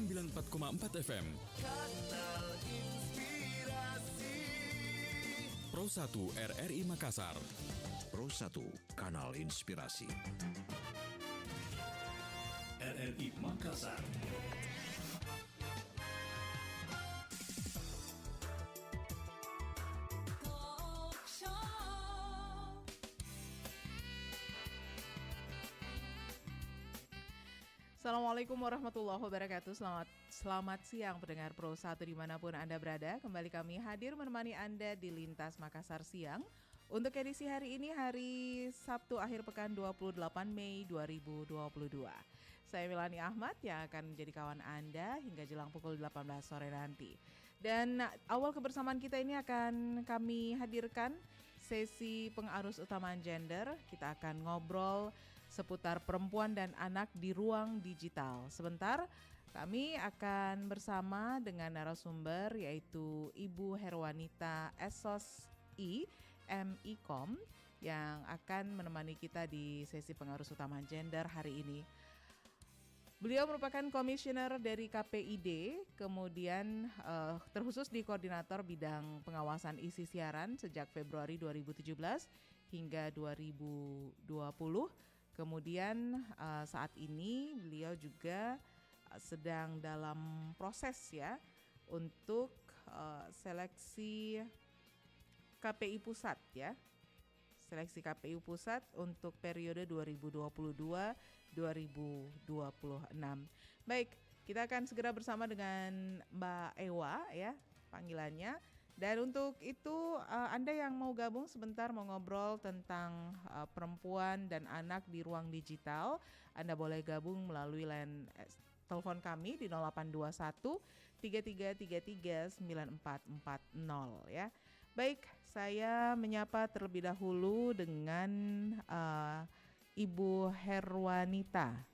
94,4 FM. Kanal Inspirasi. Pro 1 RRI Makassar. Pro 1 Kanal Inspirasi. RRI Makassar. Assalamualaikum warahmatullahi wabarakatuh. Selamat siang pendengar Pro 1 dimanapun Anda berada. Kembali kami hadir menemani Anda di Lintas Makassar Siang. Untuk edisi hari ini, hari Sabtu akhir pekan 28 Mei 2022. Saya Milani Ahmad yang akan menjadi kawan Anda hingga jelang pukul 18 sore nanti. Dan awal kebersamaan kita ini akan kami hadirkan sesi pengarus utamaan gender. Kita akan ngobrol seputar perempuan dan anak di ruang digital. Sebentar, kami akan bersama dengan narasumber yaitu Ibu Herwanita SOSI MIKOM yang akan menemani kita di sesi pengarus utama gender hari ini. Beliau merupakan komisioner dari KPID, kemudian terkhusus di koordinator bidang pengawasan isi siaran sejak Februari 2017 hingga 2020. Kemudian saat ini beliau juga sedang dalam proses ya untuk seleksi KPI Pusat ya. Seleksi KPI Pusat untuk periode 2022-2026. Baik, kita akan segera bersama dengan Mbak Ewa ya panggilannya. Dan untuk itu Anda yang mau gabung sebentar mau ngobrol tentang perempuan dan anak di ruang digital, Anda boleh gabung melalui line telepon kami di 0821 3333 9440 ya. Baik, saya menyapa terlebih dahulu dengan Ibu Herwanita.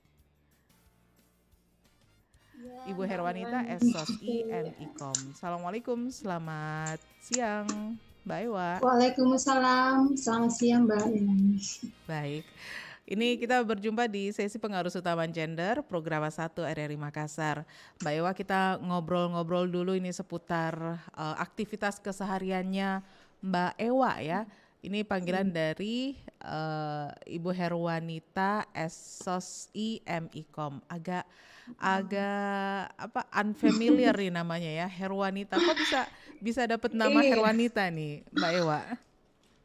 Ya, Ibu Herwanita SOSI MIKOM. Assalamualaikum, selamat siang Mbak Ewa. Waalaikumsalam, selamat siang Mbak. Baik, ini kita berjumpa di sesi pengarus utama gender program 1 RRI Makassar. Mbak Ewa, kita ngobrol-ngobrol dulu ini seputar aktivitas kesehariannya Mbak Ewa ya. Ini panggilan dari Ibu Herwanita SOSI MIKOM. Agak unfamiliar nih namanya ya, Herwanita. Kok bisa dapat nama Herwanita nih, Mbak Ewa?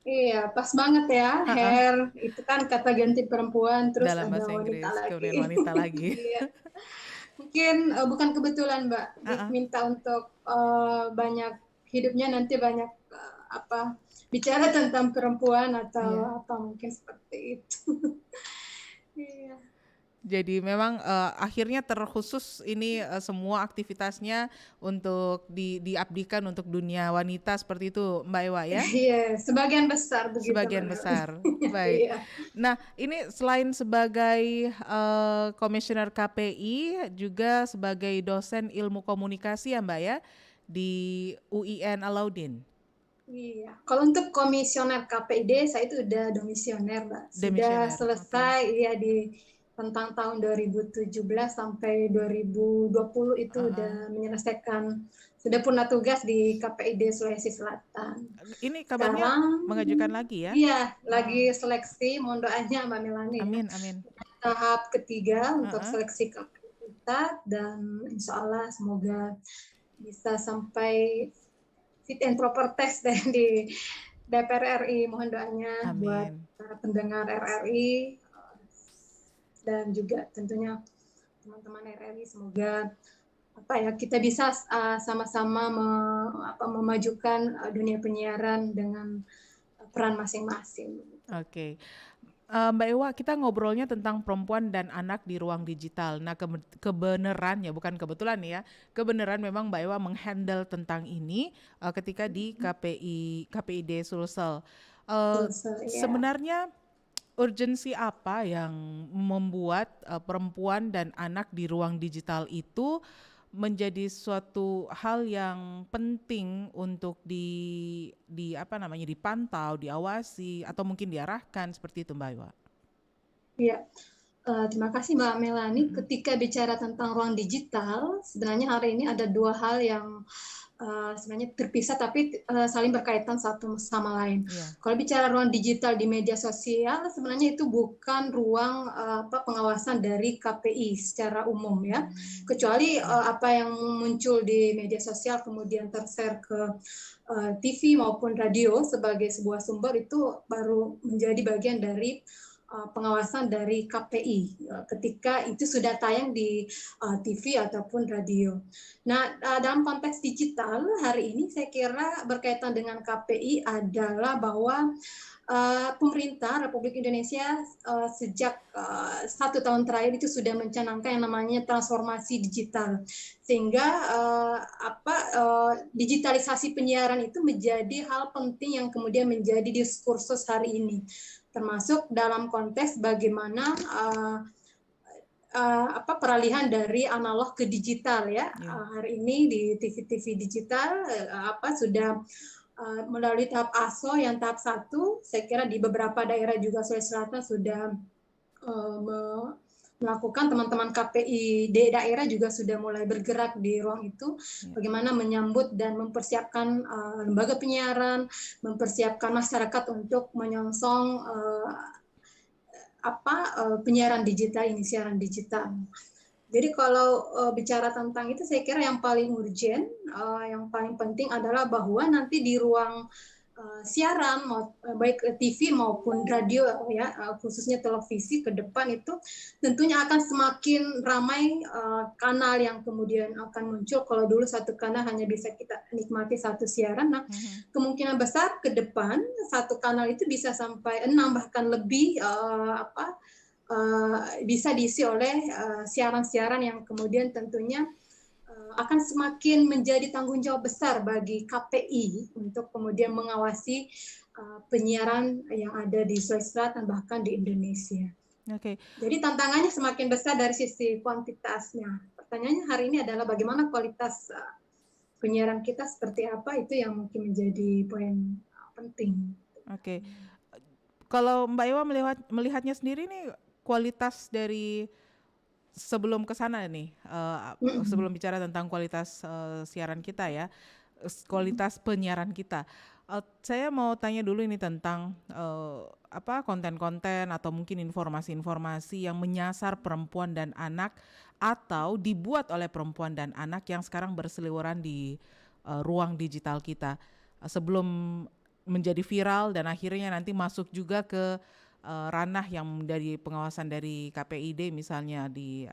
Iya, pas banget ya. Her itu kan kata ganti perempuan, terus dalam ada bahasa Inggris, wanita lagi. kemudian wanita lagi. Iya. Mungkin bukan kebetulan Mbak, diminta untuk banyak hidupnya nanti banyak bicara tentang perempuan atau apa mungkin seperti itu. Iya. Jadi memang akhirnya terkhusus ini semua aktivitasnya untuk diabdikan untuk dunia wanita seperti itu Mbak Ewa ya? Iya, sebagian besar begitu. Sebagian besar, baik. Iya. Nah ini selain sebagai komisioner KPI juga sebagai dosen ilmu komunikasi ya Mbak ya di UIN Alauddin. Iya, kalau untuk komisioner KPID saya itu udah demisioner, Mbak. Sudah selesai ya di tentang tahun 2017 sampai 2020 itu udah menyelesaikan, sudah purna tugas di KPID Sulawesi Selatan. Ini kabarnya sekarang, mengajukan lagi ya? Iya, lagi seleksi, mohon doanya Mbak Melani. Amin, ya. amin. Tahap ketiga untuk seleksi KPI kita dan insya Allah semoga bisa sampai fit and proper test di DPR RI. Mohon doanya buat para pendengar RRI dan juga tentunya teman-teman RRI, semoga kita bisa sama-sama memajukan dunia penyiaran dengan peran masing-masing. Oke. Mbak Ewa, kita ngobrolnya tentang perempuan dan anak di ruang digital. Nah, kebenarannya, bukan kebetulan ya, kebenaran memang Mbak Ewa menghandle tentang ini ketika di KPID Sulsel. Sebenarnya urgensi apa yang membuat perempuan dan anak di ruang digital itu menjadi suatu hal yang penting untuk dipantau, diawasi atau mungkin diarahkan seperti itu Mbak Ewa? Iya, Terima kasih Mbak Melani. Ketika bicara tentang ruang digital, sebenarnya hari ini ada dua hal yang sebenarnya terpisah tapi saling berkaitan satu sama lain. Yeah. Kalau bicara ruang digital di media sosial, sebenarnya itu bukan ruang pengawasan dari KPI secara umum ya. Kecuali apa yang muncul di media sosial kemudian tershare ke TV maupun radio sebagai sebuah sumber, itu baru menjadi bagian dari pengawasan dari KPI ketika itu sudah tayang di TV ataupun radio. Nah, dalam konteks digital hari ini saya kira berkaitan dengan KPI adalah bahwa pemerintah Republik Indonesia sejak 1 tahun terakhir itu sudah mencanangkan yang namanya transformasi digital, sehingga digitalisasi penyiaran itu menjadi hal penting yang kemudian menjadi diskursus hari ini, termasuk dalam konteks bagaimana peralihan dari analog ke digital ya. Hari ini di TV-TV digital sudah melalui tahap ASO yang tahap 1, saya kira di beberapa daerah juga Sulawesi Selatan sudah melakukan, teman-teman KPI di daerah juga sudah mulai bergerak di ruang itu, bagaimana menyambut dan mempersiapkan lembaga penyiaran, mempersiapkan masyarakat untuk menyongsong penyiaran digital ini, siaran digital. Jadi kalau bicara tentang itu, saya kira yang paling urgent, yang paling penting adalah bahwa nanti di ruang siaran, baik TV maupun radio ya, khususnya televisi ke depan itu tentunya akan semakin ramai kanal yang kemudian akan muncul. Kalau dulu satu kanal hanya bisa kita nikmati satu siaran, nah kemungkinan besar ke depan satu kanal itu bisa sampai 6 bahkan lebih bisa diisi oleh siaran-siaran yang kemudian tentunya akan semakin menjadi tanggung jawab besar bagi KPI untuk kemudian mengawasi penyiaran yang ada di Sulawesi Selatan bahkan di Indonesia. Oke. Jadi tantangannya semakin besar dari sisi kuantitasnya. Pertanyaannya hari ini adalah bagaimana kualitas penyiaran kita seperti apa, itu yang mungkin menjadi poin penting. Oke. Kalau Mbak Ewa melihatnya sendiri nih, kualitas dari sebelum ke sana nih, sebelum bicara tentang kualitas siaran kita ya, kualitas penyiaran kita. Saya mau tanya dulu ini tentang konten-konten atau mungkin informasi-informasi yang menyasar perempuan dan anak atau dibuat oleh perempuan dan anak yang sekarang berseliweran di ruang digital kita. Sebelum menjadi viral dan akhirnya nanti masuk juga ke ranah yang dari pengawasan dari KPID, misalnya di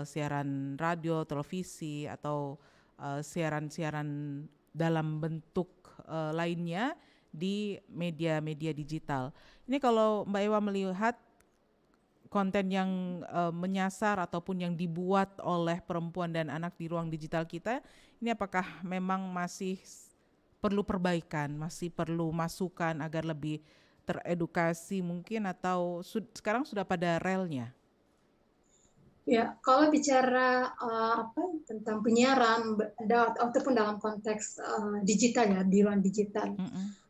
siaran radio, televisi atau siaran-siaran dalam bentuk lainnya di media-media digital. Ini kalau Mbak Ewa melihat konten yang menyasar ataupun yang dibuat oleh perempuan dan anak di ruang digital kita, ini apakah memang masih perlu perbaikan, masih perlu masukan agar lebih teredukasi mungkin, atau sekarang sudah pada relnya? Ya, kalau bicara tentang penyiaran ataupun dalam konteks digital ya, di ruang digital,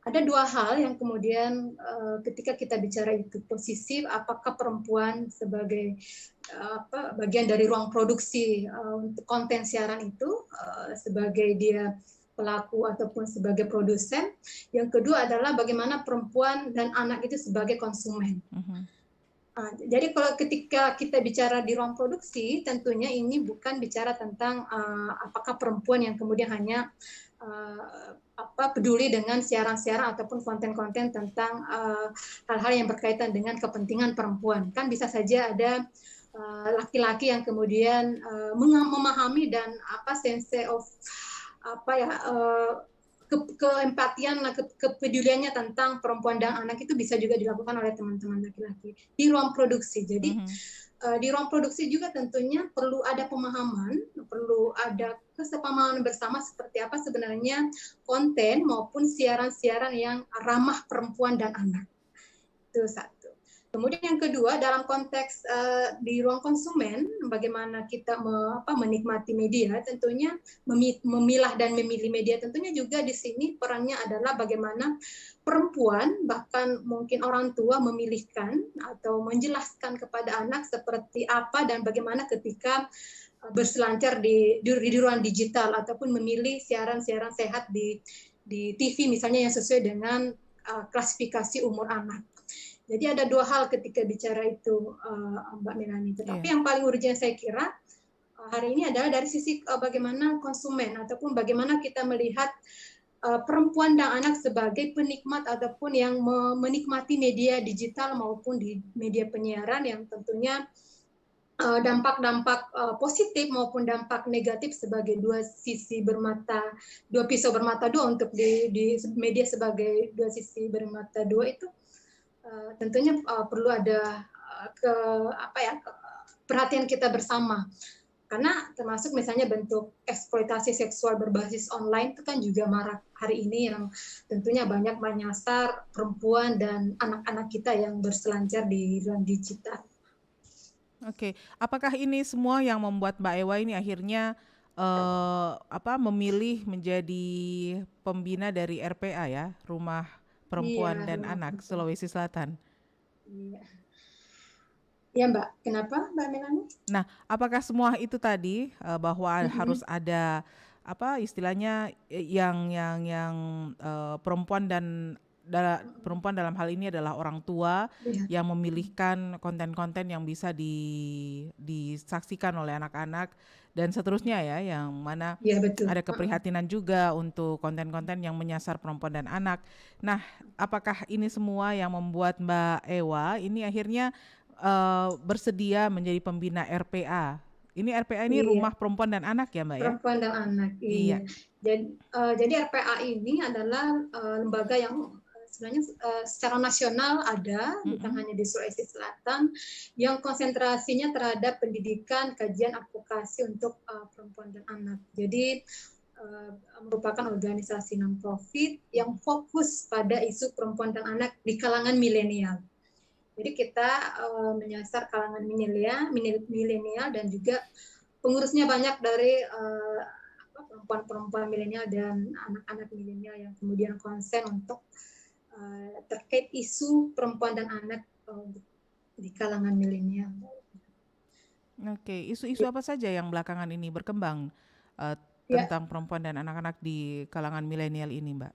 ada dua hal yang kemudian ketika kita bicara itu posisi, apakah perempuan sebagai bagian dari ruang produksi untuk konten siaran itu sebagai dia pelaku ataupun sebagai produsen. Yang kedua adalah bagaimana perempuan dan anak itu sebagai konsumen. Jadi kalau ketika kita bicara di ruang produksi, tentunya ini bukan bicara tentang apakah perempuan yang kemudian hanya peduli dengan siaran-siaran ataupun konten-konten tentang hal-hal yang berkaitan dengan kepentingan perempuan. Kan bisa saja ada laki-laki yang kemudian memahami dan sense of keempatian, kepeduliannya tentang perempuan dan anak itu bisa juga dilakukan oleh teman-teman laki-laki di ruang produksi. Jadi di ruang produksi juga tentunya perlu ada pemahaman, perlu ada kesepahaman bersama seperti apa sebenarnya konten maupun siaran-siaran yang ramah perempuan dan anak. Itu satu. Kemudian yang kedua, dalam konteks di ruang konsumen, bagaimana kita menikmati media, tentunya memilah dan memilih media, tentunya juga di sini perannya adalah bagaimana perempuan, bahkan mungkin orang tua memilihkan atau menjelaskan kepada anak seperti apa dan bagaimana ketika berselancar di ruang digital ataupun memilih siaran-siaran sehat di TV misalnya yang sesuai dengan klasifikasi umur anak. Jadi ada dua hal ketika bicara itu, Mbak Melani. Tetapi yang paling urgent saya kira hari ini adalah dari sisi bagaimana konsumen ataupun bagaimana kita melihat perempuan dan anak sebagai penikmat ataupun yang menikmati media digital maupun di media penyiaran yang tentunya dampak-dampak positif maupun dampak negatif sebagai dua pisau bermata dua untuk di media sebagai dua sisi bermata dua itu. Tentunya perlu ada perhatian kita bersama, karena termasuk misalnya bentuk eksploitasi seksual berbasis online itu kan juga marak hari ini yang tentunya banyak menyasar perempuan dan anak-anak kita yang berselancar di ruang digital. Oke, apakah ini semua yang membuat Mbak Ewa ini akhirnya memilih menjadi pembina dari RPA ya, Rumah Perempuan dan Anak Sulawesi Selatan? Iya. Ya Mbak, kenapa Mbak Melani? Nah, apakah semua itu tadi bahwa harus ada istilahnya yang perempuan dan perempuan dalam hal ini adalah orang tua yang memilihkan konten-konten yang bisa disaksikan oleh anak-anak dan seterusnya ya, yang mana betul. Ada keprihatinan juga untuk konten-konten yang menyasar perempuan dan anak. Nah, apakah ini semua yang membuat Mbak Ewa ini akhirnya bersedia menjadi pembina RPA? Ini RPA ini Rumah Perempuan dan Anak ya Mbak ya? Perempuan dan Anak, iya. Jadi RPA ini adalah lembaga yang sebenarnya secara nasional ada, bukan hanya di Sulawesi Selatan, yang konsentrasinya terhadap pendidikan, kajian, advokasi untuk perempuan dan anak. Jadi merupakan organisasi non-profit yang fokus pada isu perempuan dan anak di kalangan milenial. Jadi kita menyasar kalangan milenial dan juga pengurusnya banyak dari perempuan-perempuan milenial dan anak-anak milenial yang kemudian konsen untuk terkait isu perempuan dan anak di kalangan milenial. Oke, isu-isu apa saja yang belakangan ini berkembang tentang perempuan dan anak-anak di kalangan milenial ini, Mbak?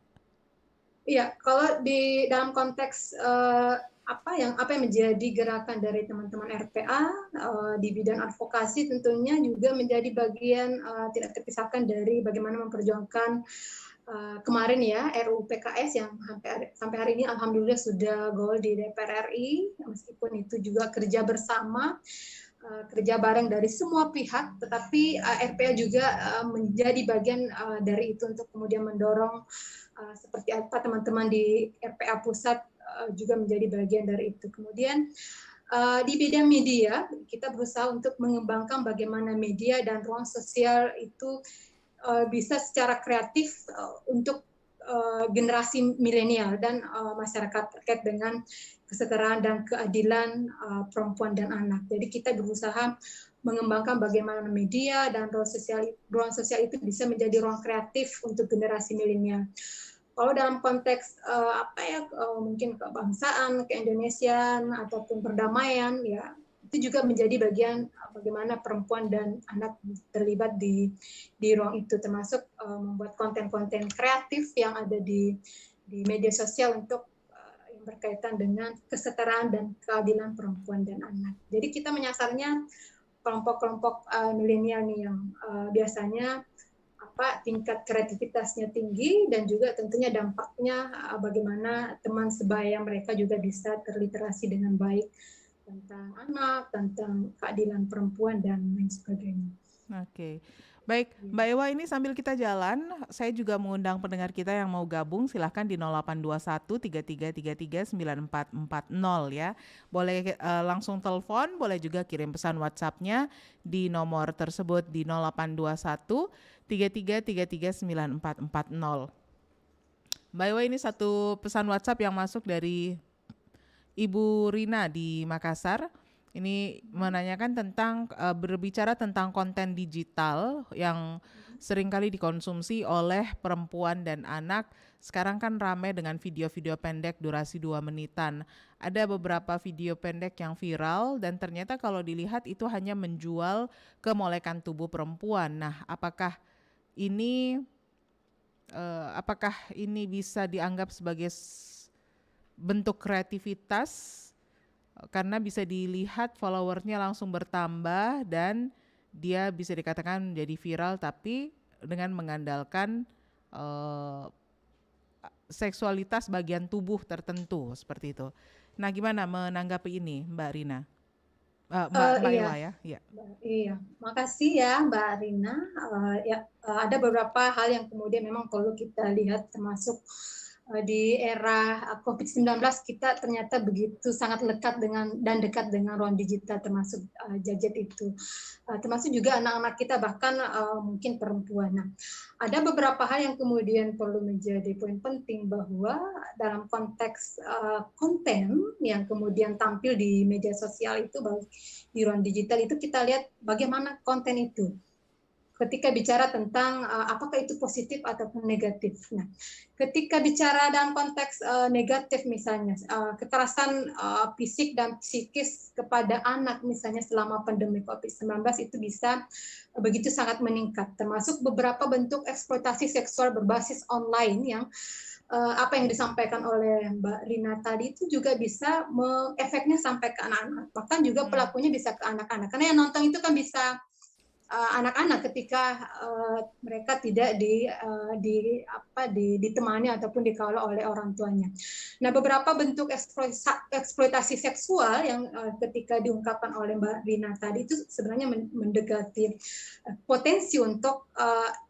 Iya, kalau di dalam konteks apa yang menjadi gerakan dari teman-teman RPA di bidang advokasi tentunya juga menjadi bagian tidak terpisahkan dari bagaimana memperjuangkan kemarin ya RUU PKS yang sampai hari ini alhamdulillah sudah goal di DPR RI, meskipun itu juga kerja bersama, kerja bareng dari semua pihak, tetapi RPA juga menjadi bagian dari itu untuk kemudian mendorong seperti apa teman-teman di RPA pusat juga menjadi bagian dari itu. Kemudian di bidang media kita berusaha untuk mengembangkan bagaimana media dan ruang sosial itu bisa secara kreatif untuk generasi milenial dan masyarakat terkait dengan kesetaraan dan keadilan perempuan dan anak. Jadi kita berusaha mengembangkan bagaimana media dan ruang sosial itu bisa menjadi ruang kreatif untuk generasi milenial. Kalau dalam konteks mungkin kebangsaan, keindonesiaan ataupun perdamaian ya, itu juga menjadi bagian bagaimana perempuan dan anak terlibat di ruang itu, termasuk membuat konten-konten kreatif yang ada di media sosial untuk yang berkaitan dengan kesetaraan dan keadilan perempuan dan anak. Jadi kita menyasarnya kelompok-kelompok milenial nih yang biasanya tingkat kreativitasnya tinggi dan juga tentunya dampaknya bagaimana teman sebaya mereka juga bisa terliterasi dengan baik tentang anak, tentang keadilan perempuan, dan lain sebagainya. Oke, baik Mbak Ewa, ini sambil kita jalan, saya juga mengundang pendengar kita yang mau gabung, silahkan di 0821-3333-9440 ya. Boleh langsung telepon, boleh juga kirim pesan WhatsApp-nya di nomor tersebut di 0821-3333-9440. Mbak Ewa, ini satu pesan WhatsApp yang masuk dari Ibu Rina di Makassar. Ini menanyakan tentang berbicara tentang konten digital yang seringkali dikonsumsi oleh perempuan dan anak. Sekarang kan ramai dengan video-video pendek durasi 2 menitan. Ada beberapa video pendek yang viral dan ternyata kalau dilihat itu hanya menjual kemolekan tubuh perempuan. Nah, apakah ini bisa dianggap sebagai bentuk kreativitas? Karena bisa dilihat followernya langsung bertambah dan dia bisa dikatakan menjadi viral tapi dengan mengandalkan seksualitas bagian tubuh tertentu seperti itu. Nah, gimana menanggapi ini, Mbak Rina? Mbak Ila ya. Iya, makasih ya Mbak Rina. Ada beberapa hal yang kemudian memang perlu kita lihat, termasuk di era COVID-19 kita ternyata begitu sangat dekat dengan ruang digital, termasuk gadget itu, termasuk juga anak-anak kita, bahkan mungkin perempuan. Nah, ada beberapa hal yang kemudian perlu menjadi poin penting, bahwa dalam konteks konten yang kemudian tampil di media sosial itu, di ruang digital itu, kita lihat bagaimana konten itu ketika bicara tentang apakah itu positif ataupun negatif. Nah, ketika bicara dalam konteks negatif, misalnya kekerasan fisik dan psikis kepada anak misalnya selama pandemi COVID-19 itu bisa begitu sangat meningkat, termasuk beberapa bentuk eksploitasi seksual berbasis online yang apa yang disampaikan oleh Mbak Rina tadi itu juga bisa efeknya sampai ke anak-anak, bahkan juga pelakunya bisa ke anak-anak, karena yang nonton itu kan bisa anak-anak ketika mereka tidak ditemani ataupun dikawal oleh orang tuanya. Nah, beberapa bentuk eksploitasi seksual yang ketika diungkapkan oleh Mbak Rina tadi itu sebenarnya mendekati potensi untuk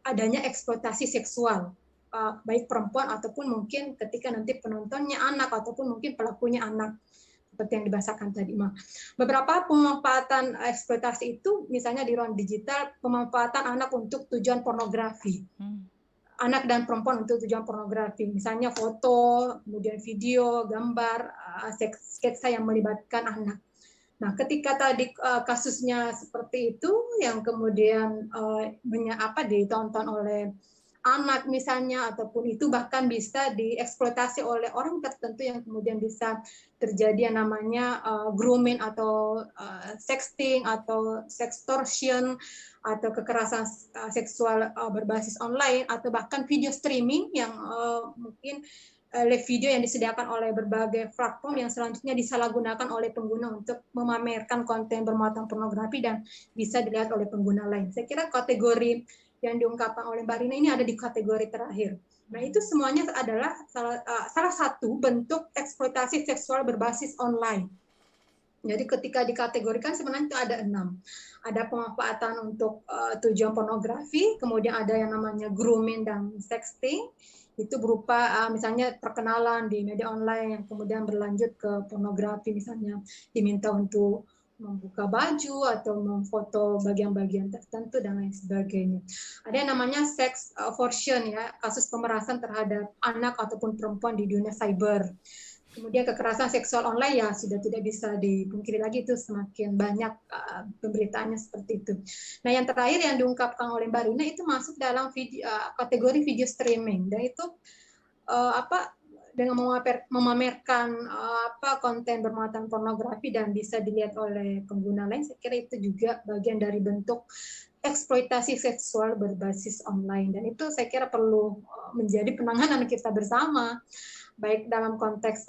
adanya eksploitasi seksual, baik perempuan ataupun mungkin ketika nanti penontonnya anak ataupun mungkin pelakunya anak, seperti yang dibahasakan tadi. Beberapa pemanfaatan eksploitasi itu, misalnya di ruang digital, pemanfaatan anak untuk tujuan pornografi. Anak dan perempuan untuk tujuan pornografi, misalnya foto, kemudian video, gambar, sketsa yang melibatkan anak. Nah, ketika tadi kasusnya seperti itu, yang kemudian ditonton oleh anak misalnya, ataupun itu bahkan bisa dieksploitasi oleh orang tertentu yang kemudian bisa terjadi yang namanya grooming atau sexting atau sextortion atau kekerasan seksual berbasis online, atau bahkan video streaming yang mungkin live video yang disediakan oleh berbagai platform yang selanjutnya disalahgunakan oleh pengguna untuk memamerkan konten bermuatan pornografi dan bisa dilihat oleh pengguna lain. Saya kira kategori yang diungkapkan oleh Mbak Rina ini ada di kategori terakhir. Nah, itu semuanya adalah salah satu bentuk eksploitasi seksual berbasis online. Jadi ketika dikategorikan sebenarnya itu ada 6. Ada pemanfaatan untuk tujuan pornografi, kemudian ada yang namanya grooming dan sexting, itu berupa misalnya perkenalan di media online yang kemudian berlanjut ke pornografi, misalnya diminta untuk membuka baju atau memfoto bagian-bagian tertentu dan lain sebagainya. Ada yang namanya sex abortion, ya, kasus pemerasan terhadap anak ataupun perempuan di dunia cyber. Kemudian kekerasan seksual online, ya sudah tidak bisa dipungkiri lagi, itu semakin banyak pemberitaannya seperti itu. Nah, yang terakhir yang diungkapkan oleh Mbak Rina itu masuk dalam kategori video streaming, dan itu dengan memamerkan konten bermuatan pornografi dan bisa dilihat oleh pengguna lain. Saya kira itu juga bagian dari bentuk eksploitasi seksual berbasis online, dan itu saya kira perlu menjadi penanganan kita bersama, baik dalam konteks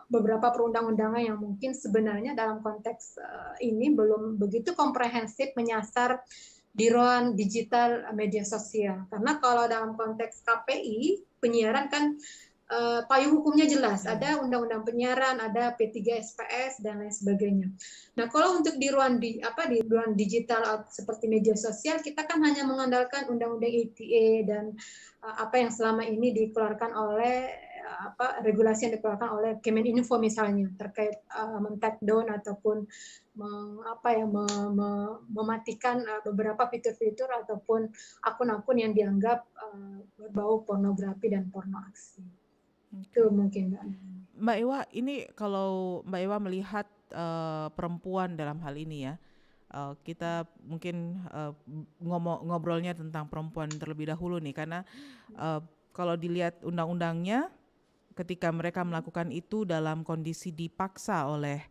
beberapa perundang-undangan yang mungkin sebenarnya dalam konteks ini belum begitu komprehensif menyasar di ruang digital media sosial. Karena kalau dalam konteks KPI penyiaran kan payung hukumnya jelas, ada undang-undang penyiaran, ada P3SPS dan lain sebagainya. Nah, kalau untuk di ruang digital seperti media sosial, kita kan hanya mengandalkan undang-undang ITE dan apa yang selama ini dikeluarkan oleh regulasi yang dikeluarkan oleh Kemeninfo misalnya terkait men-take down ataupun mematikan beberapa fitur-fitur ataupun akun-akun yang dianggap berbau pornografi dan porno aksi. Itu mungkin, Mbak. Mbak Ewa, ini kalau Mbak Ewa melihat perempuan dalam hal ini ya, kita mungkin ngobrolnya tentang perempuan terlebih dahulu nih, karena kalau dilihat undang-undangnya, ketika mereka melakukan itu dalam kondisi dipaksa oleh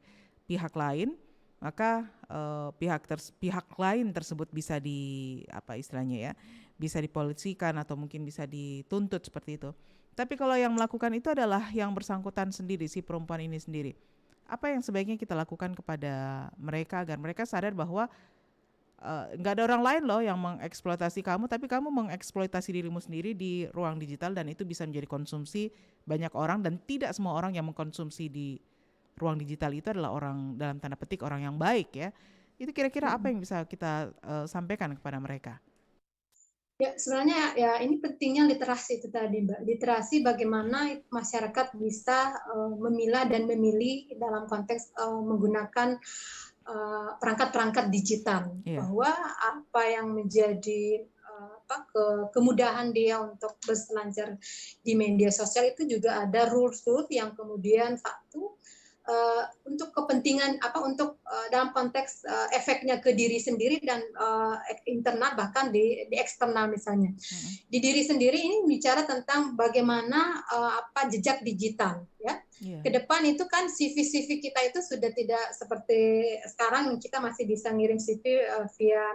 pihak lain, maka pihak lain tersebut bisa bisa dipolisikan atau mungkin bisa dituntut seperti itu. Tapi kalau yang melakukan itu adalah yang bersangkutan sendiri, si perempuan ini sendiri. Apa yang sebaiknya kita lakukan kepada mereka agar mereka sadar bahwa nggak ada orang lain loh yang mengeksploitasi kamu, tapi kamu mengeksploitasi dirimu sendiri di ruang digital, dan itu bisa menjadi konsumsi banyak orang, dan tidak semua orang yang mengkonsumsi di ruang digital itu adalah orang, dalam tanda petik, orang yang baik ya. Itu kira-kira apa yang bisa kita sampaikan kepada mereka? Ya, sebenarnya ya ini pentingnya literasi itu tadi, Mbak. Literasi bagaimana masyarakat bisa memilah dan memilih dalam konteks menggunakan perangkat-perangkat digital. Bahwa apa yang menjadi kemudahan dia untuk berselancar di media sosial itu juga ada rules yang kemudian untuk kepentingan untuk dalam konteks efeknya ke diri sendiri dan internal, bahkan di eksternal misalnya. Di diri sendiri ini bicara tentang bagaimana jejak digital ya. Ke depan itu kan CV kita itu sudah tidak seperti sekarang, kita masih bisa ngirim CV via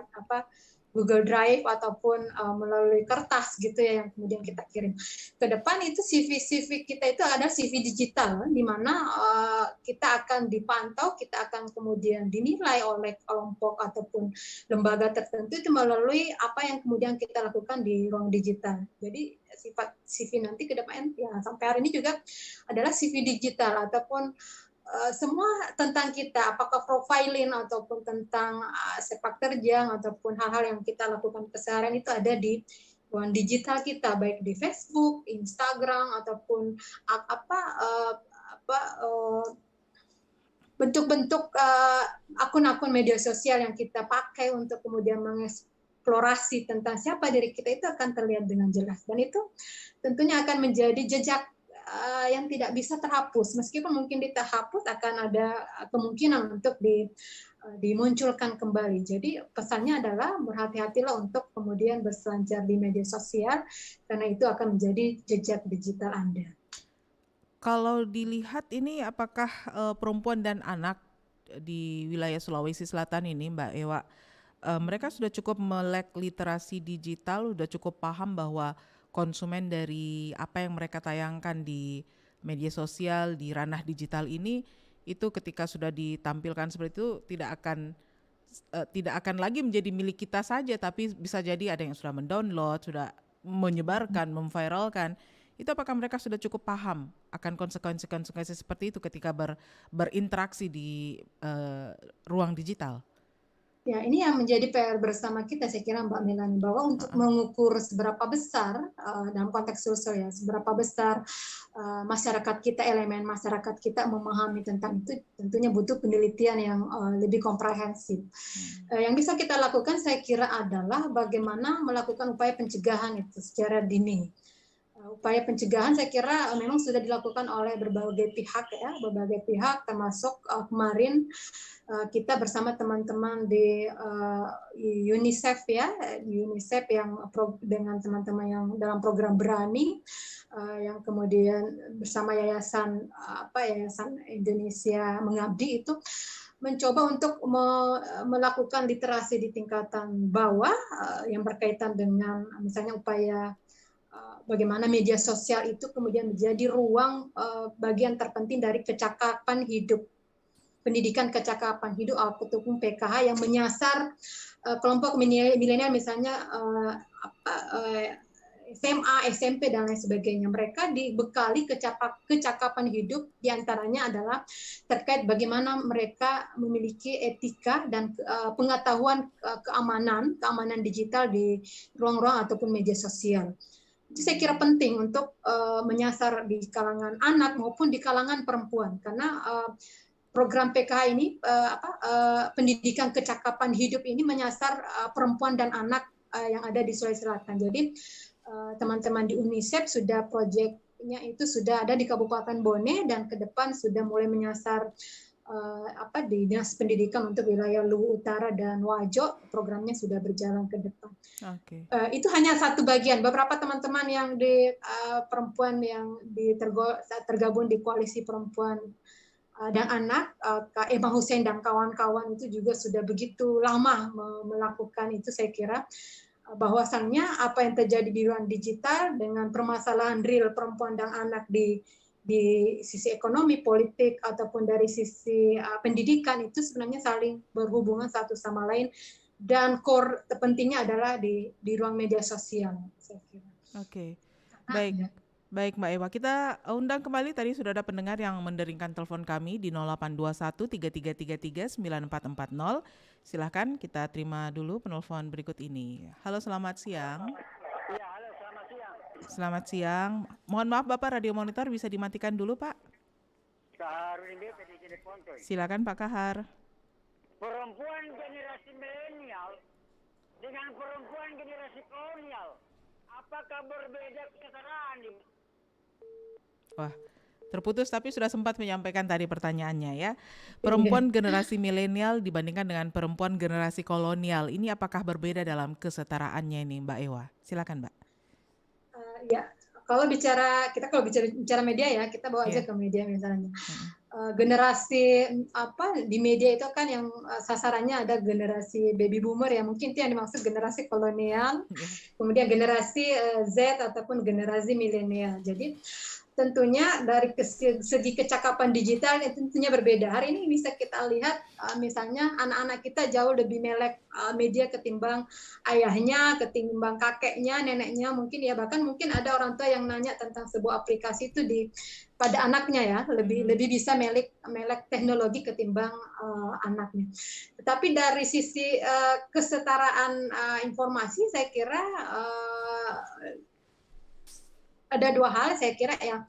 Google Drive ataupun melalui kertas gitu ya, yang kemudian kita kirim. Ke depan itu CV kita itu ada CV digital, di mana kita akan dipantau, kita akan kemudian dinilai oleh kelompok ataupun lembaga tertentu itu melalui apa yang kemudian kita lakukan di ruang digital. Jadi sifat CV nanti ke depan ya sampai hari ini juga adalah CV digital, ataupun semua tentang kita, apakah profiling ataupun tentang sepak terjang ataupun hal-hal yang kita lakukan keseharian itu ada di ruang digital kita, baik di Facebook, Instagram ataupun bentuk-bentuk akun-akun media sosial yang kita pakai untuk kemudian mengeksplorasi tentang siapa diri kita, itu akan terlihat dengan jelas, dan itu tentunya akan menjadi jejak yang tidak bisa terhapus. Meskipun mungkin diterhapus, akan ada kemungkinan untuk dimunculkan kembali. Jadi pesannya adalah berhati-hatilah untuk kemudian berselancar di media sosial, karena itu akan menjadi jejak digital Anda. Kalau dilihat ini, apakah perempuan dan anak di wilayah Sulawesi Selatan ini, Mbak Ewa, mereka sudah cukup melek literasi digital, sudah cukup paham bahwa konsumen dari apa yang mereka tayangkan di media sosial, di ranah digital ini, itu ketika sudah ditampilkan seperti itu tidak akan lagi menjadi milik kita saja, tapi bisa jadi ada yang sudah mendownload, sudah menyebarkan, memviralkan. Itu apakah mereka sudah cukup paham akan konsekuensi seperti itu ketika berinteraksi di ruang digital? Ya, ini yang menjadi PR bersama kita, saya kira Mbak Melanie, bahwa untuk mengukur seberapa besar dalam konteks sosial ya, seberapa besar masyarakat kita, elemen masyarakat kita memahami tentang itu, tentunya butuh penelitian yang lebih komprehensif. Yang bisa kita lakukan, saya kira, adalah bagaimana melakukan upaya pencegahan itu secara dini. Upaya pencegahan saya kira memang sudah dilakukan oleh berbagai pihak ya, termasuk kemarin kita bersama teman-teman di UNICEF ya, UNICEF yang dengan teman-teman yang dalam program Berani, yang kemudian bersama Yayasan Indonesia Mengabdi itu mencoba untuk melakukan literasi di tingkatan bawah yang berkaitan dengan misalnya upaya bagaimana media sosial itu kemudian menjadi ruang bagian terpenting dari kecakapan hidup, pendidikan kecakapan hidup ataupun PKH yang menyasar kelompok milenial misalnya SMA, SMP dan lain sebagainya. Mereka dibekali kecakapan hidup, diantaranya adalah terkait bagaimana mereka memiliki etika dan pengetahuan keamanan digital di ruang-ruang ataupun media sosial. Itu saya kira penting untuk menyasar di kalangan anak maupun di kalangan perempuan, karena program PKH ini pendidikan kecakapan hidup ini menyasar perempuan dan anak yang ada di Sulawesi Selatan. Jadi teman-teman di UNICEF sudah proyek nya itu sudah ada di Kabupaten Bone dan ke depan sudah mulai menyasar di Dinas Pendidikan untuk wilayah Luwu Utara dan Wajo. Programnya sudah berjalan ke depan. Oke. Itu hanya satu bagian. Beberapa teman-teman yang di perempuan yang tergabung di Koalisi Perempuan dan Anak, Kak Emma Hussein dan kawan-kawan itu juga sudah begitu lama melakukan itu. Saya kira bahwasannya apa yang terjadi di ruang digital dengan permasalahan real perempuan dan anak di sisi ekonomi, politik, ataupun dari sisi pendidikan itu sebenarnya saling berhubungan satu sama lain, dan core terpentingnya adalah di ruang media sosial, saya kira. Oke. Baik Mbak Ewa, kita undang kembali, tadi sudah ada pendengar yang menderingkan telepon kami di 0821 3333 9440. Silahkan kita terima dulu penelpon berikut ini. Halo, selamat siang. Ya, halo, selamat siang. Selamat siang. Mohon maaf Bapak, radio monitor bisa dimatikan dulu Pak. Kahar ini dari telepon. Silakan Pak Kahar. Perempuan generasi milenial dengan perempuan generasi kolonial, apakah berbeda kesetaraan? Wah, terputus tapi sudah sempat menyampaikan tadi pertanyaannya ya. Perempuan generasi milenial dibandingkan dengan perempuan generasi kolonial, ini apakah berbeda dalam kesetaraannya ini Mbak Ewa? Silakan Mbak. Ya, kalau bicara media ya, kita bawa aja ke media misalnya. Generasi di media itu kan yang sasarannya ada generasi baby boomer ya, mungkin itu yang dimaksud generasi kolonial, kemudian generasi Z ataupun generasi milenial. Jadi tentunya dari segi kecakapan digital itu tentunya berbeda. Hari ini bisa kita lihat misalnya anak-anak kita jauh lebih melek media ketimbang ayahnya, ketimbang kakeknya, neneknya mungkin ya, bahkan mungkin ada orang tua yang nanya tentang sebuah aplikasi itu pada anaknya ya, lebih bisa melek teknologi ketimbang anaknya. Tetapi dari sisi kesetaraan informasi saya kira ada dua hal saya kira ya.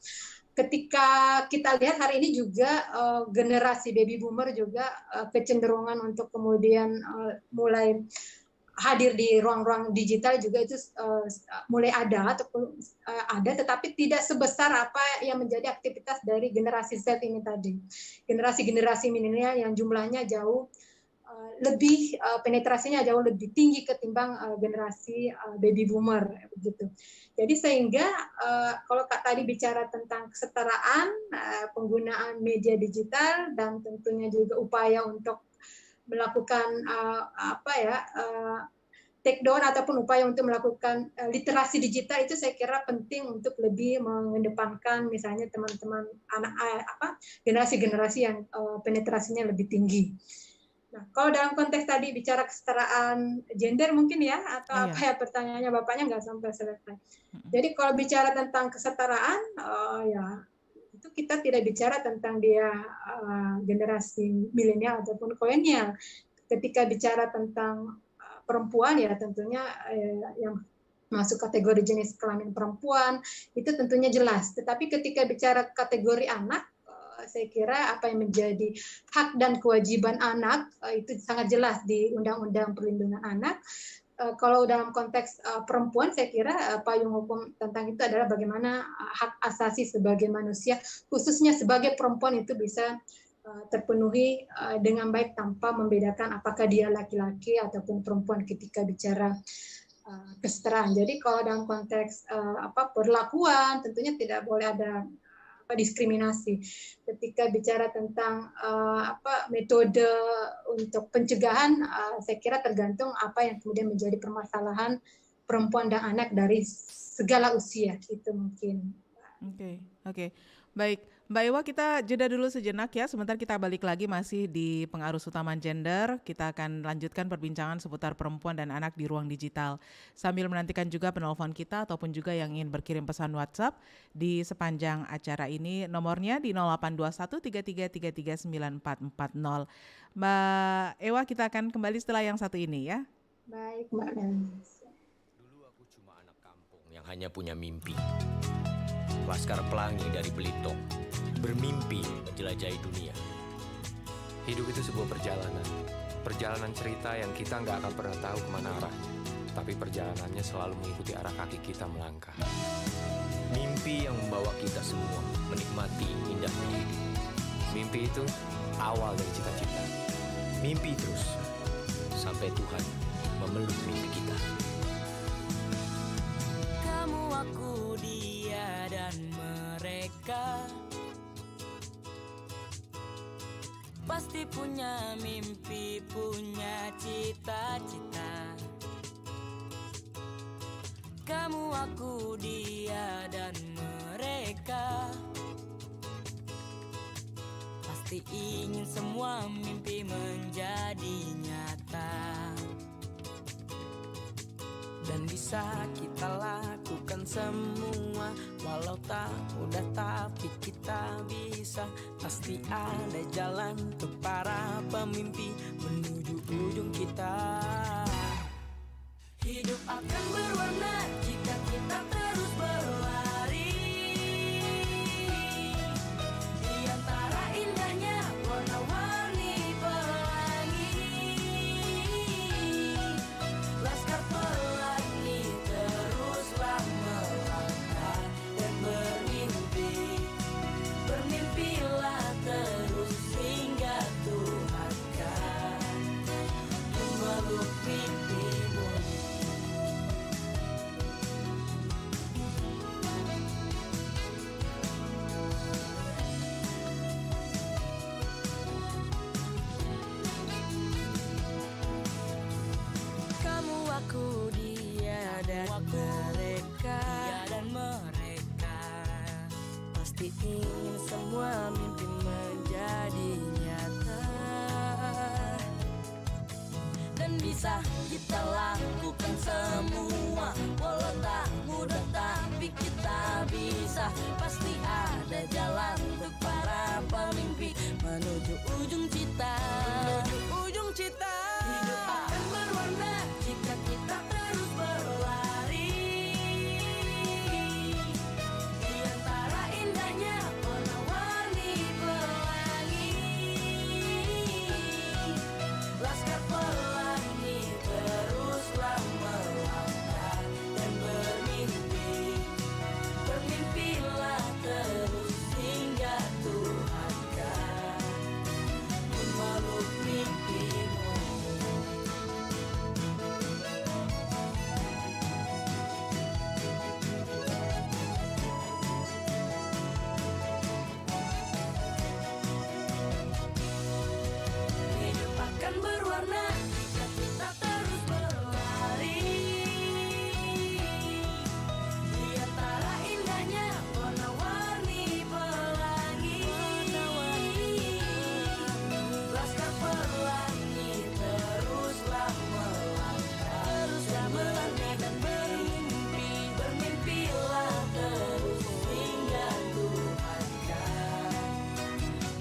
Ketika kita lihat hari ini juga generasi baby boomer juga kecenderungan untuk kemudian mulai hadir di ruang-ruang digital juga itu mulai ada tetapi tidak sebesar apa yang menjadi aktivitas dari generasi Z ini tadi. Generasi milenial yang jumlahnya jauh lebih penetrasinya jauh lebih tinggi ketimbang generasi baby boomer begitu. Jadi sehingga kalau Kak tadi bicara tentang kesetaraan, penggunaan media digital dan tentunya juga upaya untuk melakukan take down ataupun upaya untuk melakukan literasi digital itu saya kira penting untuk lebih mengedepankan misalnya teman-teman generasi-generasi yang penetrasinya lebih tinggi. Nah, kalau dalam konteks tadi bicara kesetaraan gender mungkin ya, atau pertanyaannya Bapaknya nggak sampai selesai. Jadi kalau bicara tentang kesetaraan, itu kita tidak bicara tentang dia generasi milenial ataupun kolonial. Ketika bicara tentang perempuan ya tentunya yang masuk kategori jenis kelamin perempuan, itu tentunya jelas. Tetapi ketika bicara kategori anak, saya kira apa yang menjadi hak dan kewajiban anak itu sangat jelas di Undang-Undang Perlindungan Anak. Kalau dalam konteks perempuan, saya kira payung hukum tentang itu adalah bagaimana hak asasi sebagai manusia, khususnya sebagai perempuan itu bisa terpenuhi dengan baik tanpa membedakan apakah dia laki-laki ataupun perempuan ketika bicara kesetaraan. Jadi kalau dalam konteks perlakuan, tentunya tidak boleh ada diskriminasi. Ketika bicara tentang metode untuk pencegahan, saya kira tergantung apa yang kemudian menjadi permasalahan perempuan dan anak dari segala usia itu mungkin. Oke. Baik, Mbak Ewa, kita jeda dulu sejenak ya. Sebentar kita balik lagi masih di pengarus utama gender. Kita akan lanjutkan perbincangan seputar perempuan dan anak di ruang digital. Sambil menantikan juga penelpon kita ataupun juga yang ingin berkirim pesan WhatsApp di sepanjang acara ini. Nomornya di 082133339440. Mbak Ewa, kita akan kembali setelah yang satu ini ya. Baik, Mbak Nancy. Dulu aku cuma anak kampung yang hanya punya mimpi. Laskar Pelangi dari Belitung, bermimpi menjelajahi dunia. Hidup itu sebuah perjalanan cerita yang kita nggak akan pernah tahu kemana arahnya, tapi perjalanannya selalu mengikuti arah kaki kita melangkah. Mimpi yang membawa kita semua menikmati indahnya hidup. Mimpi itu awal dari cita-cita. Mimpi terus sampai Tuhan memeluk mimpi kita. Kamu, aku, dia, dan mereka pasti punya mimpi, punya cita-cita. Kamu, aku, dia, dan mereka pasti ingin semua mimpi menjadi nyata. Dan bisa kita lakukan semua, walau tak mudah tapi kita bisa. Pasti ada jalan untuk para pemimpi menuju ujung kita. Hidup akan berwarna jika kita terus berlari. Di antara indahnya warna-warni pelangi. Laskar pelangi teruslah melangkah dan bermimpi. Bermimpilah terus hingga Tuhan kan memeluk mimpimu. Kamu, aku, dia, dan mereka pasti ingin semua mimpi menjadi nyata. Dan bisa kita lakukan semua, walau tak mudah tapi kita bisa. Pasti ada jalan untuk para pemimpi menuju ujung cita. Hidup akan berwarna jika kita terus berlari. Di antara indahnya warna-warni pelangi. Laskar pelangi teruslah melangkah dan bermimpi. Bermimpilah terus hingga Tuhan kan memeluk mimpimu. Hidup akan berwarna jika kita terus berlari. Di antara indahnya warna-warni pelangi. Laskar pelangi teruslah melangkah dan bermimpi. Bermimpilah terus hingga Tuhan kan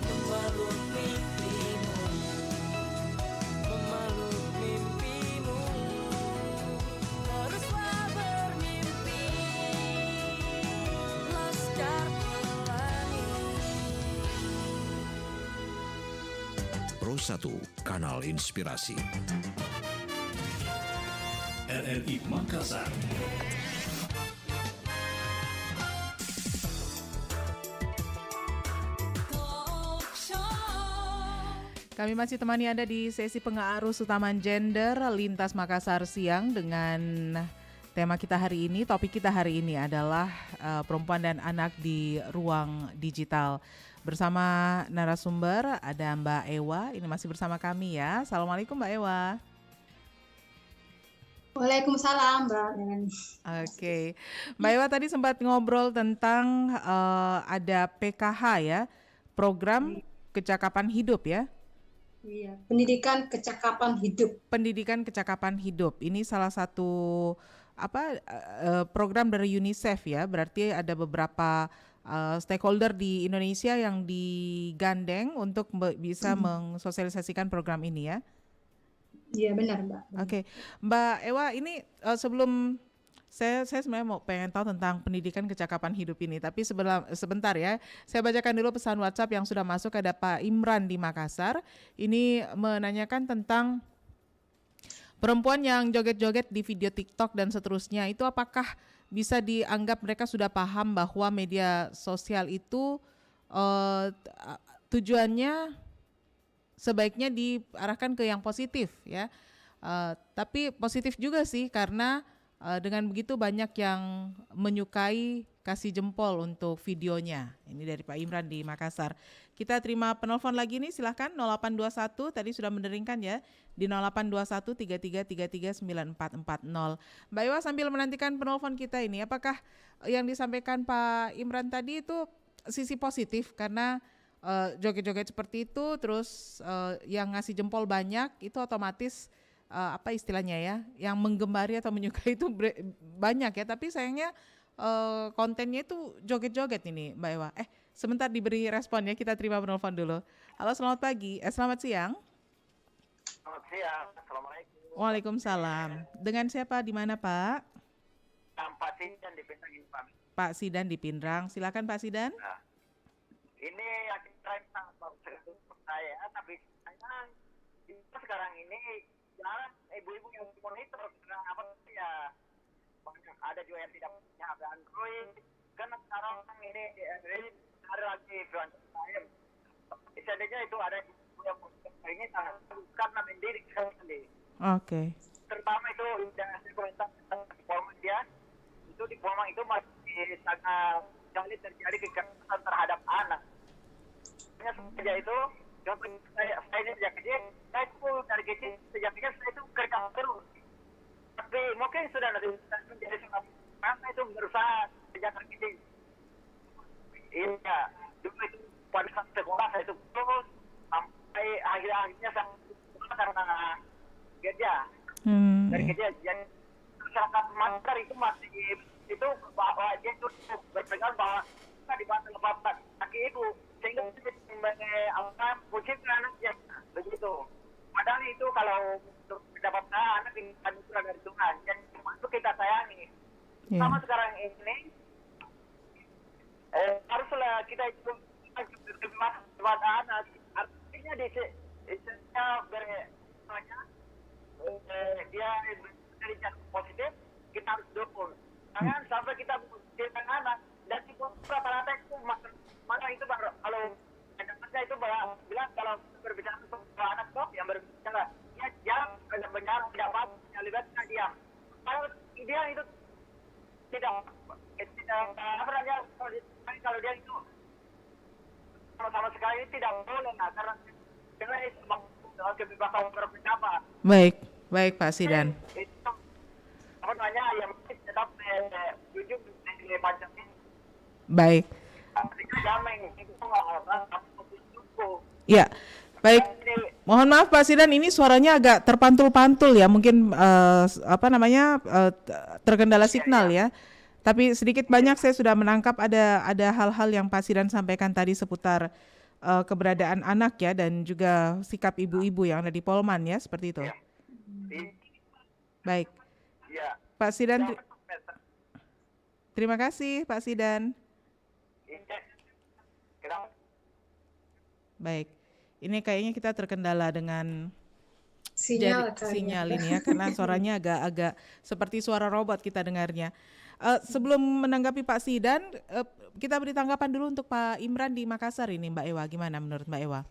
memeluk mimpimu. Memeluk mimpimu. Teruslah bermimpi. Laskar pelangi. Pro 1, Kanal Inspirasi. RRI Makassar. Kami masih temani Anda di sesi pengarus utaman gender Lintas Makassar Siang dengan tema kita hari ini, topik kita hari ini adalah perempuan dan anak di ruang digital. Bersama narasumber ada Mbak Ewa, ini masih bersama kami ya. Assalamualaikum Mbak Ewa. Waalaikumsalam, Mbak. Oke, Mbak Ewa tadi sempat ngobrol tentang ada PKH ya, program kecakapan hidup ya. Iya, pendidikan kecakapan hidup. Pendidikan kecakapan hidup. Ini salah satu program dari UNICEF ya. Berarti ada beberapa stakeholder di Indonesia yang digandeng untuk bisa mensosialisasikan program ini ya. Iya benar Mbak. Oke, Mbak Ewa ini sebelum saya sebenarnya pengen tahu tentang pendidikan kecakapan hidup ini, tapi sebentar ya, saya bacakan dulu pesan WhatsApp yang sudah masuk. Ada Pak Imran di Makassar, ini menanyakan tentang perempuan yang joget-joget di video TikTok dan seterusnya, itu apakah bisa dianggap mereka sudah paham bahwa media sosial itu tujuannya sebaiknya diarahkan ke yang positif ya. Tapi positif juga sih karena dengan begitu banyak yang menyukai, kasih jempol untuk videonya. Ini dari Pak Imran di Makassar. Kita terima penelpon lagi nih, silahkan 0821 tadi sudah menderingkan ya di 0821 3333 9440. Mbak Ewa sambil menantikan penelpon kita ini, apakah yang disampaikan Pak Imran tadi itu sisi positif karena joget-joget seperti itu terus yang ngasih jempol banyak itu otomatis apa istilahnya ya, yang menggembari atau menyukai itu banyak ya, tapi sayangnya kontennya itu joget-joget ini Mbak Ewa. Sebentar diberi respon ya, kita terima penelpon dulu. Halo, selamat pagi, selamat siang. Selamat siang, Assalamualaikum. Waalaikumsalam. Dengan siapa, di mana Pak? Pak Sidan di Pindrang ini Pak. Pak Sidan di Pindrang, silakan Pak Sidan. Nah, ini yang kita saya, tapi saya sekarang ini jarang ibu-ibu yang monitor karena apa ya, banyak ada juga yang tidak punya HP Android. Karena sekarang ini ada lagi Valentine. Seandainya itu ada yang ini sangat karena mendiri sekali. Oke. Terutama itu jangan komentar di Polman dia. Itu di Polman itu masih sangat sekali terjadi kekerasan terhadap anak. Hanya saja itu, saya ini sejak kecil, saya itu dari kecil sejak kecil saya itu kerja terus. Tapi mungkin sudah menjadi seorang karena itu berusaha sejak kecil. Iya, dulu itu pada saat sekolah saya itu terus sampai akhirnya saya karena kerja. Dari kerja jadi sangat master itu masih itu bahwa dia itu berpegang bahwa kita dibantu bapak kaki ibu sehingga apa kucing anaknya begitu. Padahal itu kalau untuk mendapatkan anak ini anugerah dari Tuhan dan itu kita sayangi. Sama sekarang ini haruslah kita itu buat anak artinya dia dari jalan positif kita harus dukung. Jangan sampai kita menjadikan anak dan itu rata-rata itu mana itu kalau anaknya itu bilang kalau berbicara soal anak kok yang berbicara ya jangan benar tidak apa yang libatkan diam. Kalau dia itu tidak apa namanya kalau dia itu sama sekali tidak boleh karena itu kebebasan berpendapat. Baik Pak Sidan. Itu apa namanya yang tetap jujur di macam ini. Baik. Ya, baik. Mohon maaf Pak Sidan, ini suaranya agak terpantul-pantul ya, mungkin terkendala signal ya. Tapi sedikit banyak saya sudah menangkap ada hal-hal yang Pak Sidan sampaikan tadi seputar keberadaan anak ya dan juga sikap ibu-ibu yang ada di Polman ya, seperti itu. Baik. Pak Sidan, terima kasih Pak Sidan. Baik, ini kayaknya kita terkendala dengan sinyal ini ya, karena suaranya agak seperti suara robot kita dengarnya. Sebelum menanggapi Pak Sidan, kita beri tanggapan dulu untuk Pak Imran di Makassar ini, Mbak Ewa. Gimana menurut Mbak Ewa?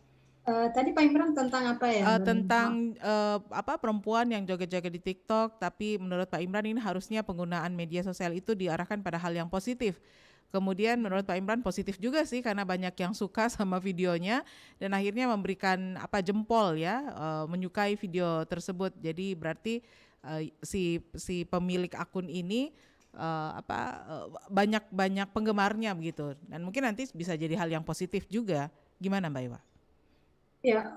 Tadi Pak Imran tentang apa ya? Tentang perempuan yang joget-joget di TikTok, tapi menurut Pak Imran ini harusnya penggunaan media sosial itu diarahkan pada hal yang positif. Kemudian menurut Pak Imran positif juga sih karena banyak yang suka sama videonya dan akhirnya memberikan jempol ya, menyukai video tersebut. Jadi berarti si pemilik akun ini banyak penggemarnya begitu. Dan mungkin nanti bisa jadi hal yang positif juga. Gimana Mbak Ewa? Ya,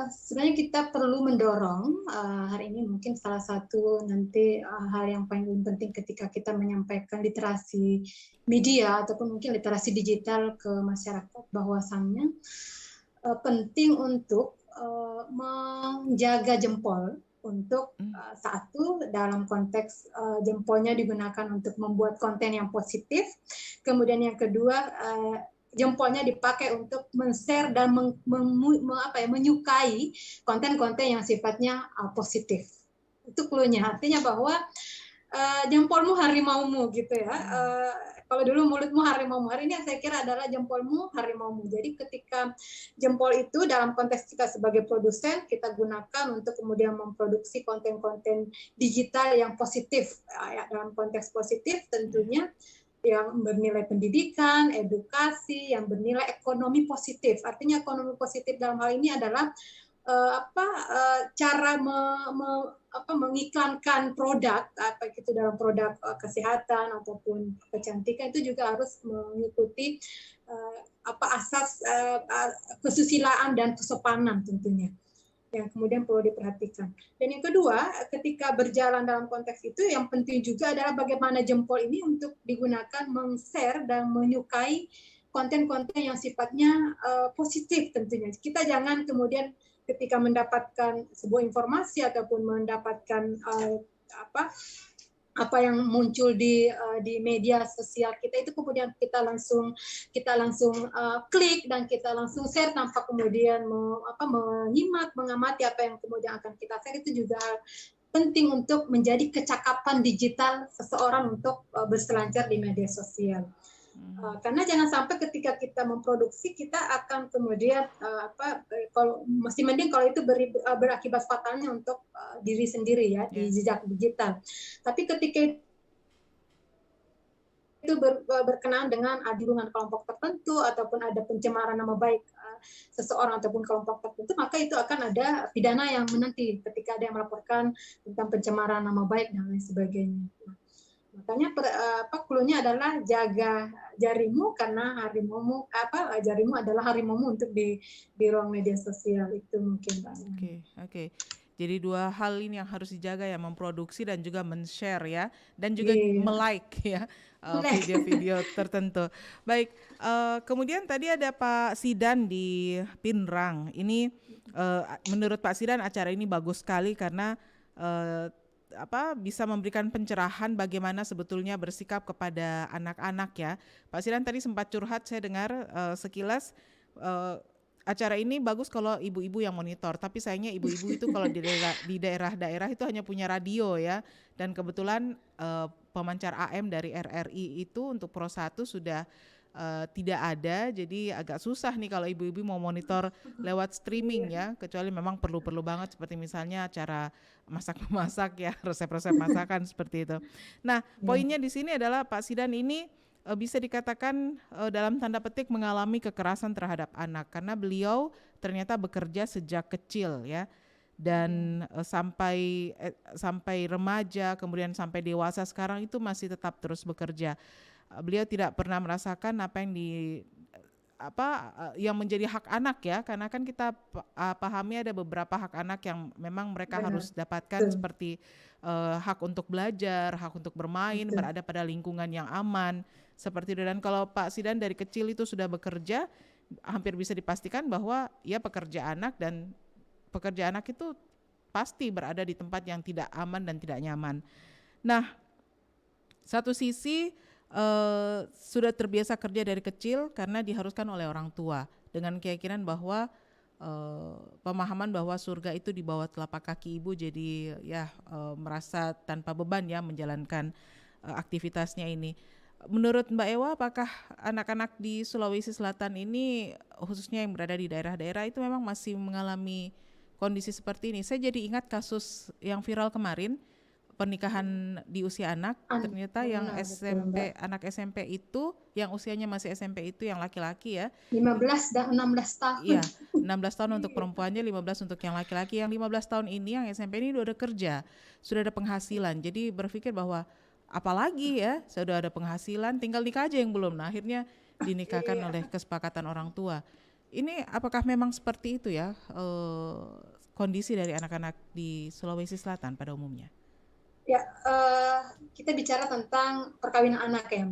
sebenarnya kita perlu mendorong hari ini mungkin salah satu nanti hal yang paling penting ketika kita menyampaikan literasi media ataupun mungkin literasi digital ke masyarakat bahwasannya penting untuk menjaga jempol untuk satu dalam konteks jempolnya digunakan untuk membuat konten yang positif, kemudian yang kedua jempolnya dipakai untuk men-share dan menyukai konten-konten yang sifatnya positif. Itu clue-nya. Artinya bahwa jempolmu harimaumu gitu ya. Kalau dulu mulutmu harimaumu, hari ini yang saya kira adalah jempolmu harimaumu. Jadi ketika jempol itu dalam konteks kita sebagai produsen, kita gunakan untuk kemudian memproduksi konten-konten digital yang positif. Ya, dalam konteks positif tentunya yang bernilai pendidikan, edukasi, yang bernilai ekonomi positif. Artinya ekonomi positif dalam hal ini adalah cara mengiklankan produk, apa itu dalam produk kesehatan ataupun kecantikan, itu juga harus mengikuti asas kesusilaan dan kesopanan tentunya, yang kemudian perlu diperhatikan. Dan yang kedua, ketika berjalan dalam konteks itu, yang penting juga adalah bagaimana jempol ini untuk digunakan meng-share dan menyukai konten-konten yang sifatnya positif tentunya. Kita jangan kemudian ketika mendapatkan sebuah informasi ataupun mendapatkan apa yang muncul di media sosial kita itu, kemudian kita langsung klik dan kita langsung share tanpa kemudian menyimak, mengamati apa yang kemudian akan kita share. Itu juga penting untuk menjadi kecakapan digital seseorang untuk berselancar di media sosial. Karena jangan sampai ketika kita memproduksi kita akan kemudian kalau masih mending kalau itu berakibat fatalnya untuk diri sendiri ya, di jejak digital. Tapi ketika itu berkenaan dengan hubungan kelompok tertentu ataupun ada pencemaran nama baik seseorang ataupun kelompok tertentu, maka itu akan ada pidana yang menanti ketika ada yang melaporkan tentang pencemaran nama baik dan lain sebagainya. Makanya cluenya adalah jaga jarimu, karena jarimu adalah harimaumu untuk di ruang media sosial. Itu mungkin Pak. Oke. Jadi dua hal ini yang harus dijaga ya, memproduksi dan juga men-share ya, dan juga me-like ya video-video tertentu. Baik, kemudian tadi ada Pak Sidan di Pinrang. Ini menurut Pak Sidan acara ini bagus sekali karena bisa memberikan pencerahan bagaimana sebetulnya bersikap kepada anak-anak ya. Pak Sidan tadi sempat curhat, saya dengar sekilas acara ini bagus kalau ibu-ibu yang monitor, tapi sayangnya ibu-ibu itu kalau di daerah-daerah itu hanya punya radio ya, dan kebetulan pemancar AM dari RRI itu untuk Pro 1 sudah tidak ada, jadi agak susah nih kalau ibu-ibu mau monitor lewat streaming ya, kecuali memang perlu banget seperti misalnya acara masak-memasak ya, resep-resep masakan seperti itu. Nah, poinnya di sini adalah Pak Sidan ini bisa dikatakan dalam tanda petik mengalami kekerasan terhadap anak karena beliau ternyata bekerja sejak kecil ya, dan sampai remaja kemudian sampai dewasa sekarang itu masih tetap terus bekerja. Beliau tidak pernah merasakan apa yang menjadi hak anak ya, karena kan kita pahami ada beberapa hak anak yang memang mereka harus dapatkan seperti hak untuk belajar, hak untuk bermain, berada pada lingkungan yang aman seperti itu. Dan kalau Pak Sidan dari kecil itu sudah bekerja, hampir bisa dipastikan bahwa ya pekerja anak itu pasti berada di tempat yang tidak aman dan tidak nyaman. Nah, satu sisi sudah terbiasa kerja dari kecil karena diharuskan oleh orang tua dengan keyakinan bahwa pemahaman bahwa surga itu di bawah telapak kaki ibu, jadi ya merasa tanpa beban ya menjalankan aktivitasnya ini. Menurut Mbak Ewa, apakah anak-anak di Sulawesi Selatan ini khususnya yang berada di daerah-daerah itu memang masih mengalami kondisi seperti ini? Saya jadi ingat kasus yang viral kemarin, pernikahan di usia anak, ternyata yang anak SMP itu, yang usianya masih SMP itu yang laki-laki ya. 15 dan 16 tahun. Iya, 16 tahun untuk perempuannya, 15 untuk yang laki-laki. Yang 15 tahun ini, yang SMP ini udah kerja, sudah ada penghasilan. Jadi berpikir bahwa apalagi ya, sudah ada penghasilan, tinggal nikah aja yang belum. Nah, akhirnya dinikahkan oleh kesepakatan orang tua. Ini apakah memang seperti itu ya kondisi dari anak-anak di Sulawesi Selatan pada umumnya? Ya, kita bicara tentang perkawinan anak ya.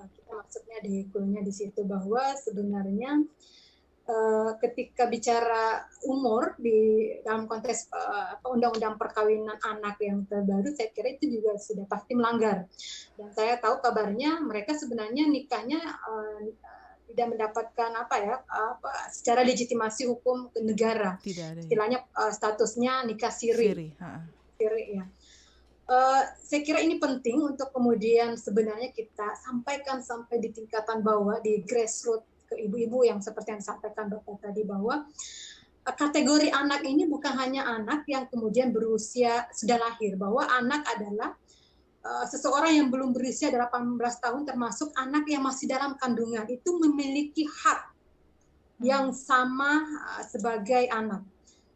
Kita maksudnya di kulnya di situ bahwa sebenarnya ketika bicara umur di dalam konteks undang-undang perkawinan anak yang terbaru, saya kira itu juga sudah pasti melanggar. Dan saya tahu kabarnya mereka sebenarnya nikahnya tidak mendapatkan secara legitimasi hukum negara. Tidak ada. Istilahnya statusnya nikah siri. Siri ya. saya kira ini penting untuk kemudian sebenarnya kita sampaikan sampai di tingkatan bawah, di grassroots, ke ibu-ibu yang seperti yang disampaikan Bapak tadi, bahwa kategori anak ini bukan hanya anak yang kemudian berusia sudah lahir, bahwa anak adalah seseorang yang belum berusia 18 tahun, termasuk anak yang masih dalam kandungan, itu memiliki hak yang sama sebagai anak.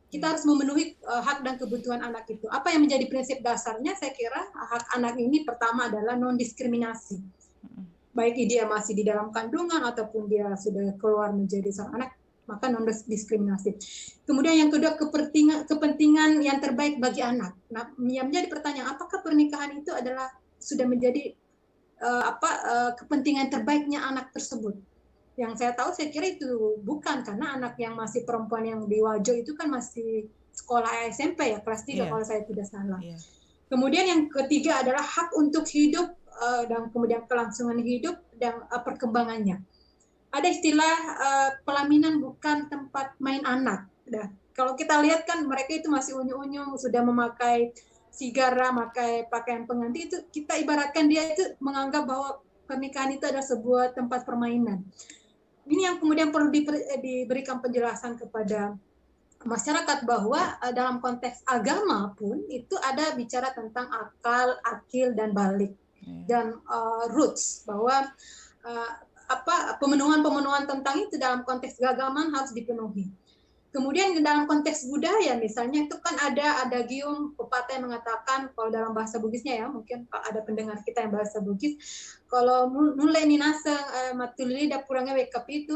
Kita harus memenuhi hak dan kebutuhan anak itu. Apa yang menjadi prinsip dasarnya? Saya kira hak anak ini pertama adalah non-diskriminasi. Baik dia masih di dalam kandungan ataupun dia sudah keluar menjadi seorang anak, maka non-diskriminasi. Kemudian yang kedua, kepentingan yang terbaik bagi anak. Nah, yang menjadi pertanyaan, apakah pernikahan itu adalah sudah menjadi kepentingan terbaiknya anak tersebut? Yang saya tahu, saya kira itu bukan, karena anak yang masih perempuan yang di Wajo itu kan masih sekolah SMP ya, kelas 3 kalau saya tidak salah. Kemudian yang ketiga adalah hak untuk hidup dan kemudian kelangsungan hidup dan perkembangannya. Ada istilah pelaminan bukan tempat main anak. Nah, kalau kita lihat kan mereka itu masih unyu-unyu, sudah memakai sigara, memakai pakaian pengantin, itu kita ibaratkan dia itu menganggap bahwa pernikahan itu adalah sebuah tempat permainan. Ini yang kemudian perlu diberikan penjelasan kepada masyarakat bahwa dalam konteks agama pun itu ada bicara tentang akal, akil, dan balik, dan roots, bahwa pemenuhan tentang itu dalam konteks keagamaan harus dipenuhi. Kemudian dalam konteks budaya misalnya itu kan ada adagium pepatah yang mengatakan, kalau dalam bahasa Bugisnya ya, mungkin ada pendengar kita yang bahasa Bugis, kalau mulai ninasa matulili dapurangnya wake up itu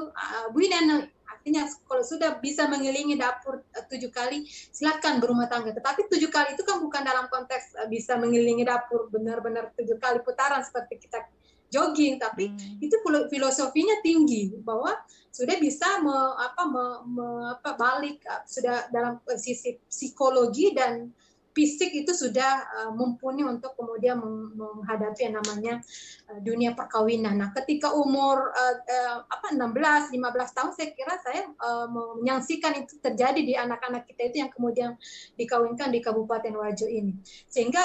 buidan, artinya kalau sudah bisa mengelilingi dapur 7 kali silakan berumah tangga. Tetapi 7 kali itu kan bukan dalam konteks bisa mengelilingi dapur benar-benar 7 kali putaran seperti kita jogging, tapi itu filosofinya tinggi, bahwa sudah bisa balik, sudah dalam sisi psikologi dan fisik itu sudah mumpuni untuk kemudian menghadapi yang namanya dunia perkawinan. Nah, ketika umur 16-15 tahun, saya kira saya menyaksikan itu terjadi di anak-anak kita itu yang kemudian dikawinkan di Kabupaten Wajo ini. Sehingga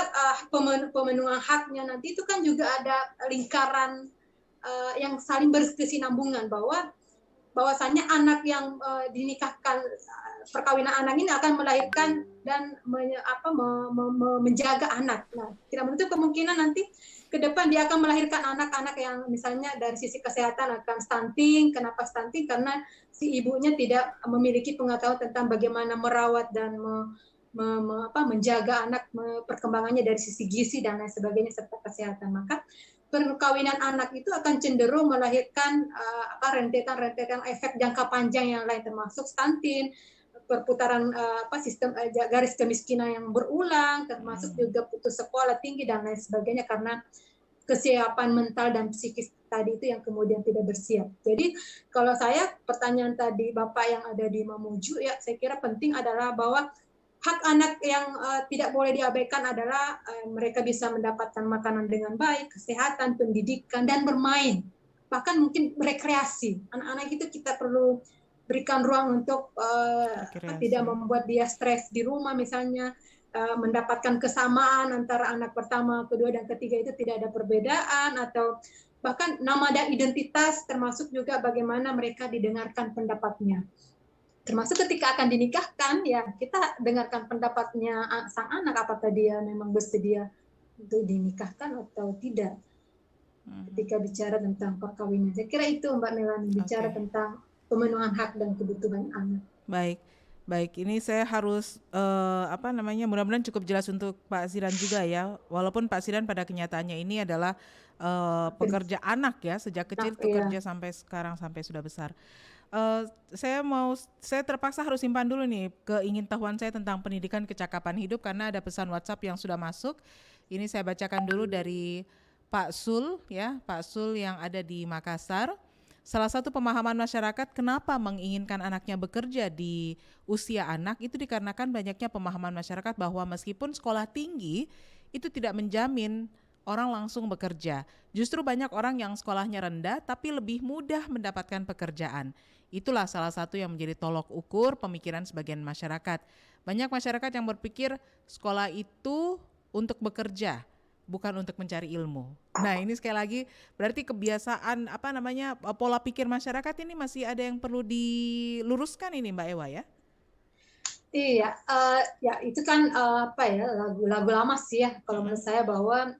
pemenuhan haknya nanti itu kan juga ada lingkaran yang saling berkesinambungan, bahwasanya anak yang dinikahkan, perkawinan anak ini akan melahirkan dan menjaga anak. Nah, tidak menutup kemungkinan nanti ke depan dia akan melahirkan anak-anak yang misalnya dari sisi kesehatan akan stunting. Kenapa stunting? Karena si ibunya tidak memiliki pengetahuan tentang bagaimana merawat dan menjaga anak, perkembangannya dari sisi gizi dan lain sebagainya serta kesehatan. Maka perkawinan anak itu akan cenderung melahirkan rentetan efek jangka panjang yang lain, termasuk stunting, perputaran sistem garis kemiskinan yang berulang, termasuk juga putus sekolah tinggi dan lain sebagainya, karena kesiapan mental dan psikis tadi itu yang kemudian tidak bersiap. Jadi kalau saya, pertanyaan tadi Bapak yang ada di Mamuju, ya saya kira penting adalah bahwa hak anak yang tidak boleh diabaikan adalah mereka bisa mendapatkan makanan dengan baik, kesehatan, pendidikan, dan bermain. Bahkan mungkin rekreasi. Anak-anak itu kita perlu berikan ruang untuk tidak membuat dia stres di rumah misalnya, mendapatkan kesamaan antara anak pertama, kedua, dan ketiga itu tidak ada perbedaan, atau bahkan nama dan identitas, termasuk juga bagaimana mereka didengarkan pendapatnya. Termasuk ketika akan dinikahkan, ya kita dengarkan pendapatnya sang anak, apakah dia memang bersedia untuk dinikahkan atau tidak. Ketika bicara tentang perkawinan, saya kira itu Mbak Melani, bicara tentang pemenuhan hak dan kebutuhan anak. Baik. Ini saya harus mudah-mudahan cukup jelas untuk Pak Ziran juga ya. Walaupun Pak Ziran pada kenyataannya ini adalah pekerja anak ya, sejak kecil bekerja sampai sekarang, sampai sudah besar. Saya terpaksa harus simpan dulu nih keingintahuan saya tentang pendidikan kecakapan hidup, karena ada pesan WhatsApp yang sudah masuk. Ini saya bacakan dulu dari Pak Sul ya, Pak Sul yang ada di Makassar. Salah satu pemahaman masyarakat kenapa menginginkan anaknya bekerja di usia anak itu dikarenakan banyaknya pemahaman masyarakat bahwa meskipun sekolah tinggi itu tidak menjamin orang langsung bekerja. Justru banyak orang yang sekolahnya rendah tapi lebih mudah mendapatkan pekerjaan. Itulah salah satu yang menjadi tolok ukur pemikiran sebagian masyarakat. Banyak masyarakat yang berpikir sekolah itu untuk bekerja, bukan untuk mencari ilmu. Nah, ini sekali lagi berarti kebiasaan pola pikir masyarakat ini masih ada yang perlu diluruskan ini Mbak Ewa ya? Iya, ya itu kan lagu lama sih ya kalau menurut saya, bahwa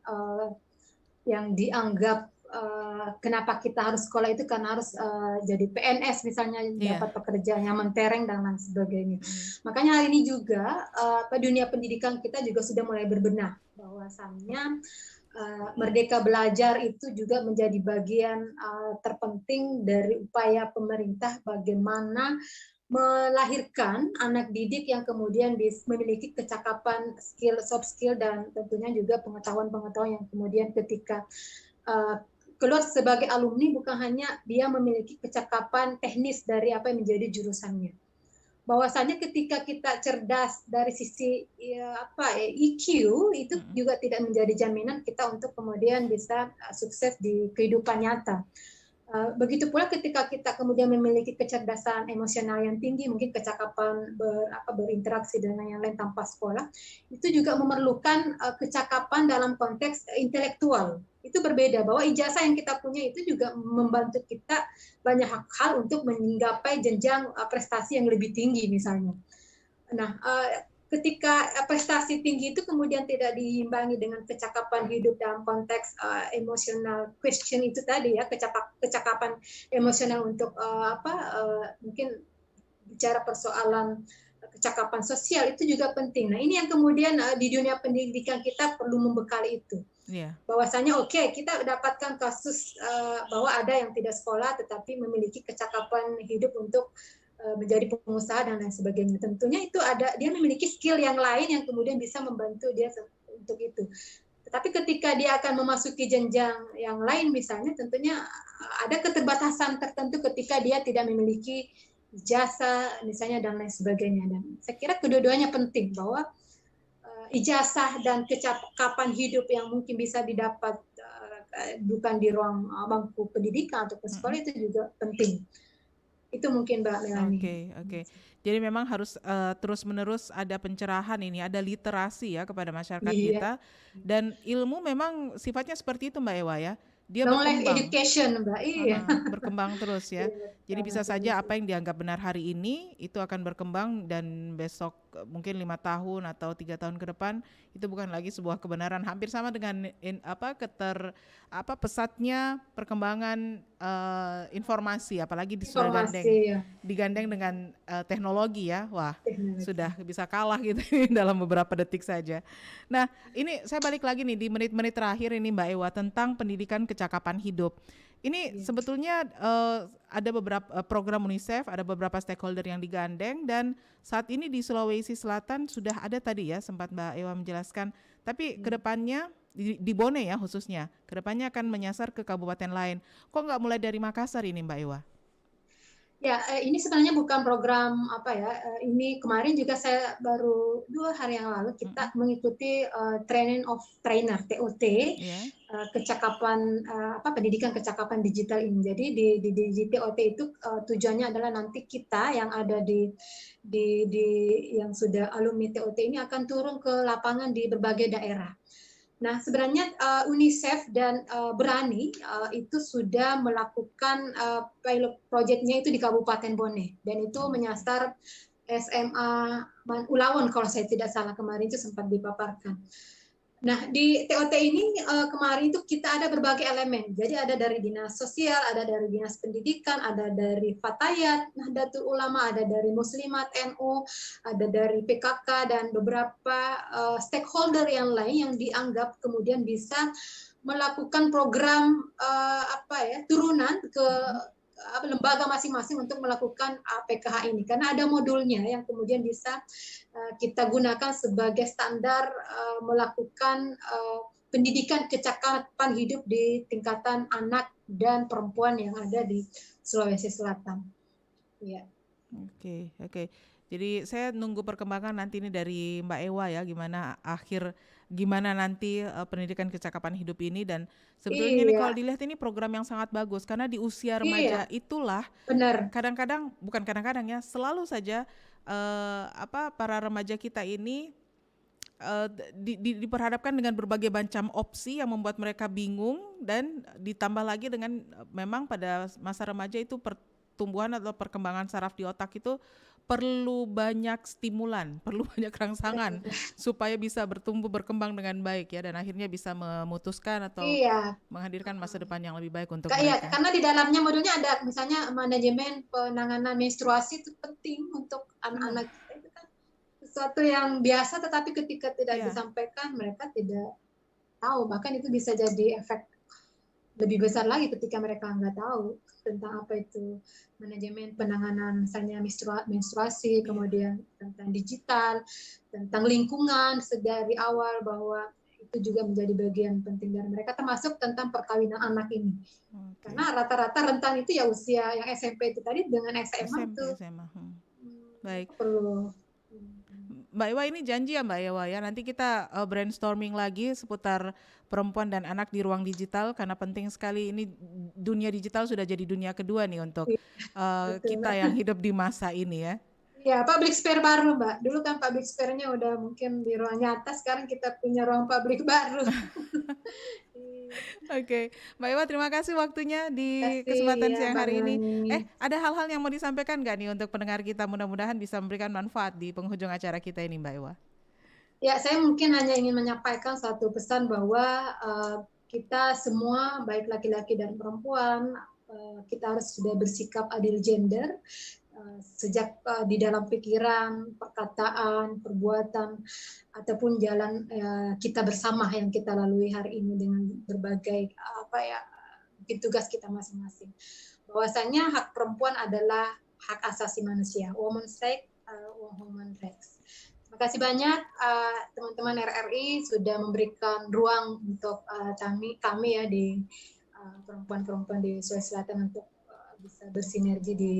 yang dianggap kenapa kita harus sekolah itu karena harus jadi PNS misalnya, dapat pekerjaan yang mentereng dan lain sebagainya. Makanya hari ini juga dunia pendidikan kita juga sudah mulai berbenah, bahwasannya Merdeka Belajar itu juga menjadi bagian terpenting dari upaya pemerintah bagaimana melahirkan anak didik yang kemudian memiliki kecakapan, soft skill, dan tentunya juga pengetahuan-pengetahuan yang kemudian ketika keluar sebagai alumni bukan hanya dia memiliki kecakapan teknis dari apa yang menjadi jurusannya. Bahwasanya ketika kita cerdas dari sisi EQ itu juga tidak menjadi jaminan kita untuk kemudian bisa sukses di kehidupan nyata. Begitu pula ketika kita kemudian memiliki kecerdasan emosional yang tinggi, mungkin kecakapan berinteraksi dengan yang lain tanpa sekolah, itu juga memerlukan kecakapan dalam konteks intelektual. Itu berbeda, bahwa ijazah yang kita punya itu juga membantu kita banyak hal untuk menggapai jenjang prestasi yang lebih tinggi misalnya. Nah, ketika prestasi tinggi itu kemudian tidak diimbangi dengan kecakapan hidup dalam konteks emosional question itu tadi ya, kecakapan emosional untuk mungkin bicara persoalan kecakapan sosial itu juga penting. Nah, ini yang kemudian di dunia pendidikan kita perlu membekali itu. Bahwasanya kita dapatkan kasus bahwa ada yang tidak sekolah tetapi memiliki kecakapan hidup untuk menjadi pengusaha dan lain sebagainya. Tentunya itu dia memiliki skill yang lain yang kemudian bisa membantu dia untuk itu. Tetapi ketika dia akan memasuki jenjang yang lain misalnya, tentunya ada keterbatasan tertentu ketika dia tidak memiliki ijazah misalnya dan lain sebagainya. Dan saya kira kedua-duanya penting, bahwa ijazah dan kecakapan hidup yang mungkin bisa didapat bukan di ruang bangku pendidikan atau sekolah itu juga penting. Itu mungkin Mbak Melani. Oke. Jadi memang harus terus-menerus ada pencerahan ini, ada literasi ya kepada masyarakat kita. Dan ilmu memang sifatnya seperti itu Mbak Ewa ya. Dia berkembang. Education Mbak, berkembang terus ya. Jadi bisa saja apa yang dianggap benar hari ini itu akan berkembang dan besok mungkin 5 tahun atau 3 tahun ke depan itu bukan lagi sebuah kebenaran. Hampir sama dengan pesatnya perkembangan informasi, apalagi digandeng dengan teknologi ya. Wah, sudah bisa kalah gitu dalam beberapa detik saja. Nah, ini saya balik lagi nih di menit-menit terakhir ini Mbak Ewa tentang pendidikan kecakapan hidup. Ini sebetulnya ada beberapa program UNICEF, ada beberapa stakeholder yang digandeng, dan saat ini di Sulawesi Selatan sudah ada tadi ya, sempat Mbak Ewa menjelaskan. Tapi kedepannya di Bone ya khususnya, kedepannya akan menyasar ke kabupaten lain. Kok nggak mulai dari Makassar ini Mbak Ewa? Ya, ini sebenarnya bukan program ini kemarin juga saya baru 2 hari yang lalu kita mengikuti training of trainer TOT, kecakapan pendidikan kecakapan digital ini. Jadi di TOT itu tujuannya adalah nanti kita yang ada di yang sudah alumni TOT ini akan turun ke lapangan di berbagai daerah. Nah, sebenarnya UNICEF dan Berani itu sudah melakukan pilot project-nya itu di Kabupaten Bone, dan itu menyasar SMA Ulawon kalau saya tidak salah, kemarin itu sempat dipaparkan. Nah, di TOT ini kemarin itu kita ada berbagai elemen. Jadi ada dari dinas sosial, ada dari dinas pendidikan, ada dari Fatayat, Nahdlatul Ulama, ada dari Muslimat NU, ada dari PKK, dan beberapa stakeholder yang lain yang dianggap kemudian bisa melakukan program turunan ke lembaga masing-masing untuk melakukan PKH ini, karena ada modulnya yang kemudian bisa kita gunakan sebagai standar melakukan pendidikan kecakapan hidup di tingkatan anak dan perempuan yang ada di Sulawesi Selatan. Ya. Oke. Jadi saya nunggu perkembangan nanti ini dari Mbak Ewa ya, gimana nanti pendidikan kecakapan hidup ini. Dan sebetulnya ini kalau dilihat ini program yang sangat bagus, karena di usia remaja itulah selalu saja para remaja kita ini diperhadapkan dengan berbagai macam opsi yang membuat mereka bingung, dan ditambah lagi dengan memang pada masa remaja itu pertumbuhan atau perkembangan saraf di otak itu perlu banyak stimulan, perlu banyak rangsangan supaya bisa bertumbuh berkembang dengan baik ya, dan akhirnya bisa memutuskan atau menghadirkan masa depan yang lebih baik untuk mereka. Iya, karena di dalamnya modulnya ada misalnya manajemen penanganan menstruasi itu penting untuk anak-anak kita, itu kan sesuatu yang biasa, tetapi ketika tidak disampaikan mereka tidak tahu, bahkan itu bisa jadi efek lebih besar lagi ketika mereka nggak tahu tentang apa itu manajemen penanganan misalnya menstruasi, kemudian tentang digital, tentang lingkungan sedari awal, bahwa itu juga menjadi bagian penting dari mereka, termasuk tentang perkawinan anak ini. Karena rata-rata rentan itu ya usia yang SMP itu tadi dengan SMA itu. Baik. Perlu. Mbak Ewa, ini janji ya Mbak Ewa ya, nanti kita brainstorming lagi seputar perempuan dan anak di ruang digital, karena penting sekali, ini dunia digital sudah jadi dunia kedua nih untuk kita yang hidup di masa ini ya. Ya, public spare baru Mbak. Dulu kan public spare-nya udah mungkin di ruang nyata, sekarang kita punya ruang public baru. Oke, Mbak Ewa, terima kasih waktunya di kesempatan siang hari ini. Ada hal-hal yang mau disampaikan nggak nih untuk pendengar kita? Mudah-mudahan bisa memberikan manfaat di penghujung acara kita ini, Mbak Ewa. Ya, saya mungkin hanya ingin menyampaikan satu pesan bahwa kita semua, baik laki-laki dan perempuan, kita harus sudah bersikap adil gender, sejak di dalam pikiran, perkataan, perbuatan, ataupun jalan kita bersama yang kita lalui hari ini dengan berbagai tugas kita masing-masing. Bahwasanya hak perempuan adalah hak asasi manusia, women's right, women's rights. Terima kasih banyak teman-teman RRI sudah memberikan ruang untuk kami ya di perempuan-perempuan di Sulawesi Selatan untuk bisa bersinergi di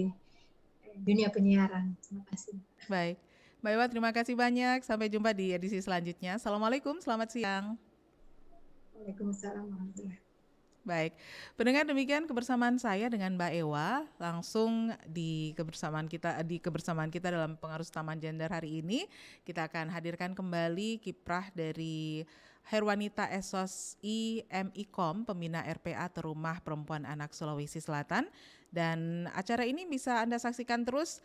dunia penyiaran. Terima kasih. Baik, Mbak Ewa, terima kasih banyak. Sampai jumpa di edisi selanjutnya. Assalamualaikum, selamat siang. Waalaikumsalam warahmatullahi. Baik, pendengar, demikian kebersamaan saya dengan Mbak Ewa langsung di kebersamaan kita dalam Pengarus Taman Gender hari ini. Kita akan hadirkan kembali kiprah dari Herwanita Esos IMIKOM, pembina RPA Terumah Perempuan Anak Sulawesi Selatan. Dan acara ini bisa Anda saksikan terus,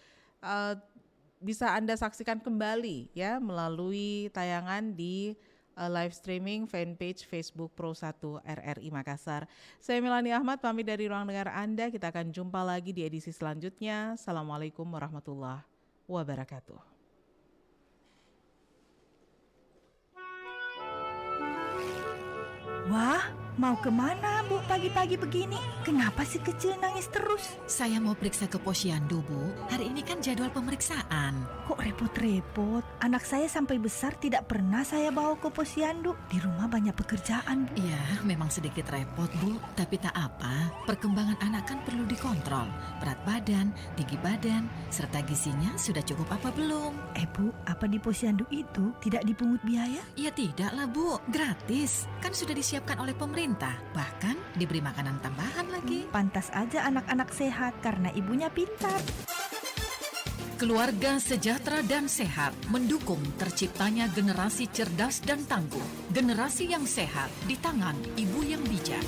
bisa Anda saksikan kembali ya melalui tayangan di live streaming fanpage Facebook Pro 1 RRI Makassar. Saya Melani Ahmad pamit dari ruang dengar Anda. Kita akan jumpa lagi di edisi selanjutnya. Assalamualaikum warahmatullahi wabarakatuh. Wah, mau kemana Bu pagi-pagi begini? Kenapa si kecil nangis terus? Saya mau periksa ke Posyandu, Bu. Hari ini kan jadwal pemeriksaan. Kok repot-repot? Anak saya sampai besar tidak pernah saya bawa ke Posyandu. Di rumah banyak pekerjaan, Bu. Iya, memang sedikit repot, Bu. Tapi tak apa, perkembangan anak kan perlu dikontrol. Berat badan, tinggi badan, serta gizinya sudah cukup apa belum? Bu, apa di Posyandu itu tidak dipungut biaya? Ya tidaklah, Bu. Gratis. Kan sudah disiapkan oleh pemerintah. Bahkan diberi makanan tambahan lagi. Pantas aja anak-anak sehat karena ibunya pintar. Keluarga sejahtera dan sehat mendukung terciptanya generasi cerdas dan tangguh. Generasi yang sehat di tangan ibu yang bijak.